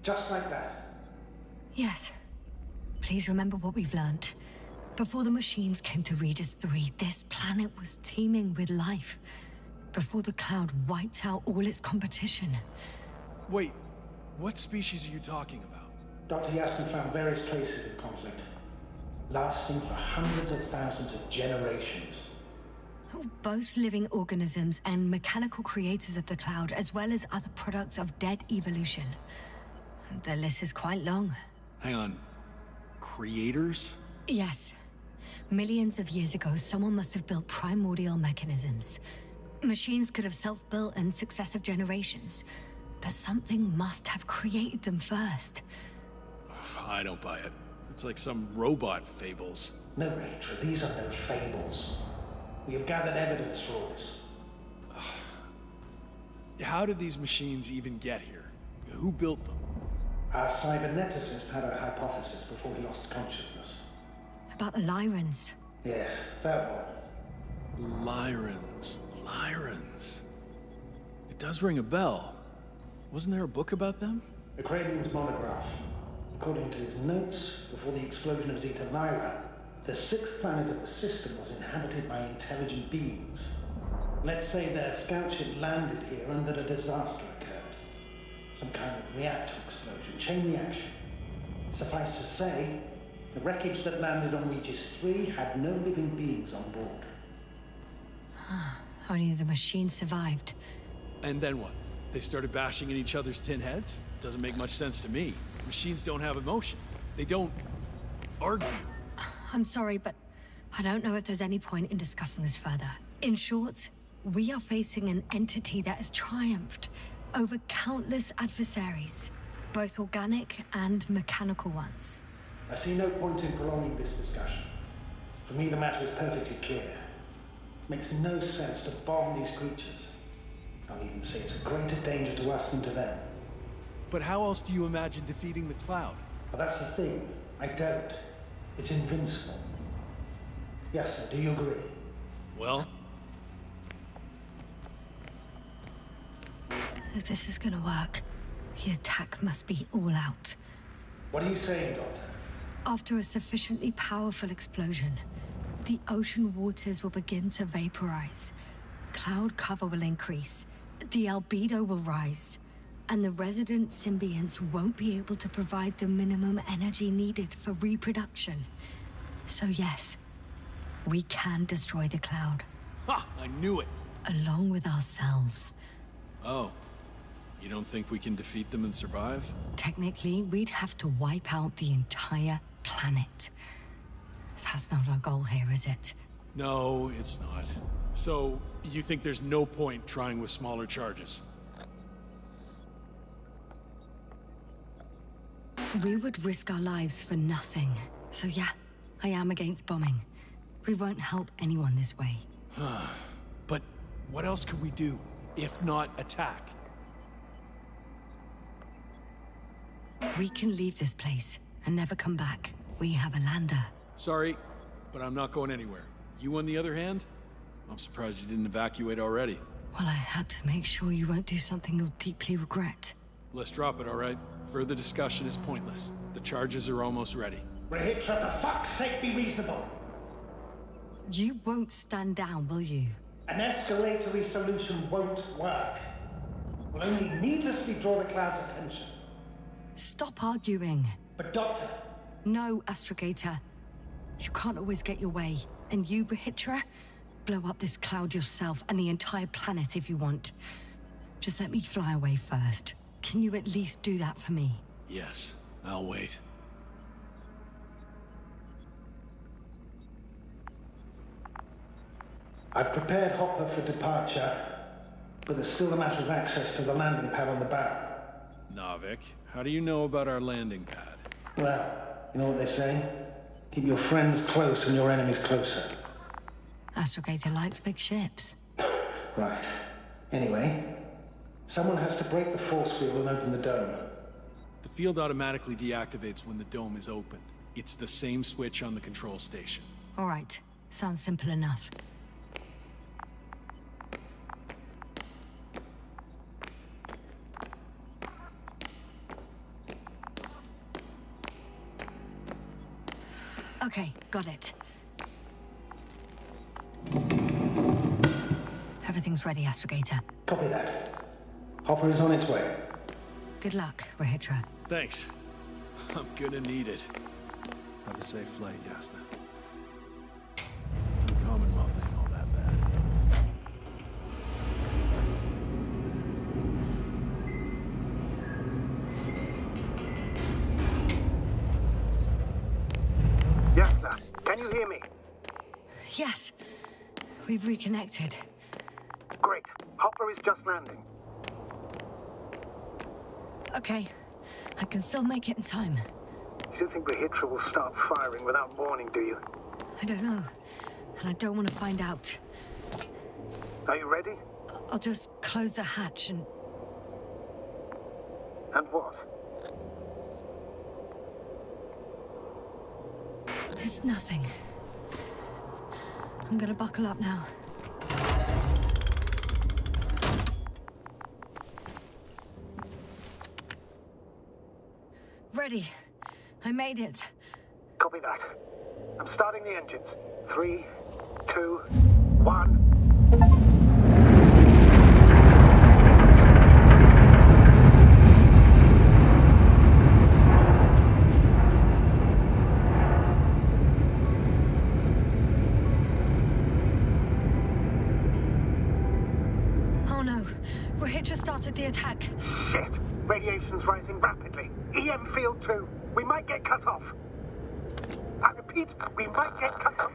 S6: Just like that?
S2: Yes. Please remember what we've learned. Before the machines came to Regis 3, this planet was teeming with life. Before the Cloud wiped out all its competition.
S3: Wait, what species are you talking about?
S6: Dr. Yassin found various traces of conflict, lasting for hundreds of thousands of generations.
S2: Both living organisms and mechanical creators of the Cloud, as well as other products of dead evolution. The list is quite long.
S3: Hang on. Creators?
S2: Yes. Millions of years ago, someone must have built primordial mechanisms. Machines could have self-built in successive generations, but something must have created them first.
S3: I don't buy it. It's like some robot fables.
S6: No, Rachel, these are no fables. We have gathered evidence for all this.
S3: How did these machines even get here? Who built them?
S6: Our cyberneticist had a hypothesis before he lost consciousness.
S2: About the Lyrans.
S6: Yes, that one.
S3: Lyrans. It does ring a bell. Wasn't there a book about them?
S6: The Craven's monograph. According to his notes, before the explosion of Zeta Lyra, the 6th planet of the system was inhabited by intelligent beings. Let's say their scout ship landed here and that a disaster occurred. Some kind of reactor explosion, chain reaction. Suffice to say, the wreckage that landed on Regis 3 had no living beings on board.
S2: Only the machine survived.
S3: And then what? They started bashing in each other's tin heads? Doesn't make much sense to me. Machines don't have emotions. They don't argue.
S2: I'm sorry, but I don't know if there's any point in discussing this further. In short, we are facing an entity that has triumphed over countless adversaries, both organic and mechanical ones.
S6: I see no point in prolonging this discussion. For me, the matter is perfectly clear. Makes no sense to bomb these creatures. I'll even say it's a greater danger to us than to them.
S3: But how else do you imagine defeating the Cloud?
S6: But that's the thing. I don't. It's invincible. Yes, sir. Do you agree?
S3: Well?
S2: If this is gonna work, the attack must be all out.
S6: What are you saying, Doctor?
S2: After a sufficiently powerful explosion, the ocean waters will begin to vaporize. Cloud cover will increase, the albedo will rise, and the resident symbionts won't be able to provide the minimum energy needed for reproduction. So yes, we can destroy the Cloud.
S3: Ha! I knew it!
S2: Along with ourselves.
S3: Oh. You don't think we can defeat them and survive?
S2: Technically, we'd have to wipe out the entire planet. That's not our goal here, is it?
S3: No, it's not. So, you think there's no point trying with smaller charges?
S2: We would risk our lives for nothing. So yeah, I am against bombing. We won't help anyone this way.
S3: But what else could we do, if not attack?
S2: We can leave this place and never come back. We have a lander.
S3: Sorry, but I'm not going anywhere. You, on the other hand? I'm surprised you didn't evacuate already.
S2: Well, I had to make sure you won't do something you'll deeply regret.
S3: Let's drop it, all right? Further discussion is pointless. The charges are almost ready.
S6: Rahitra, for fuck's sake, be reasonable.
S2: You won't stand down, will you?
S6: An escalatory solution won't work. Will only needlessly draw the Cloud's attention.
S2: Stop arguing.
S6: But Doctor...
S2: No, Astrogator. You can't always get your way. And you, Rahitra, blow up this Cloud yourself and the entire planet if you want. Just let me fly away first. Can you at least do that for me?
S3: Yes, I'll wait.
S6: I've prepared Hopper for departure, but there's still a matter of access to the landing pad on the bow.
S3: Navik, how do you know about our landing pad?
S6: Well, you know what they say? Keep your friends close and your enemies closer.
S2: Astrogator likes big ships.
S6: Right. Anyway, someone has to break the force field and open the dome.
S3: The field automatically deactivates when the dome is opened. It's the same switch on the control station.
S2: All right. Sounds simple enough. Okay, got it. Everything's ready, Astrogator.
S6: Copy that. Hopper is on its way.
S2: Good luck, Rahitra.
S3: Thanks. I'm gonna need it. Have a safe flight, Yasna. The Commonwealth ain't all that bad.
S1: Yasna, can you hear me?
S2: Yes, we've reconnected.
S1: Great. Hopper is just landing.
S2: Okay, I can still make it in time.
S1: You think Rahitra will start firing without warning, do you?
S2: I don't know, and I don't want to find out.
S1: Are you ready?
S2: I'll just close the hatch and...
S1: And what?
S2: It's nothing. I'm gonna buckle up now. Ready. I made it.
S1: Copy that. I'm starting the engines. 3, 2, 1.
S2: Oh no. Rahitra started the attack.
S1: Shit. Radiation's rising rapidly. EM field 2. We might get cut off. I repeat, we might get cut off.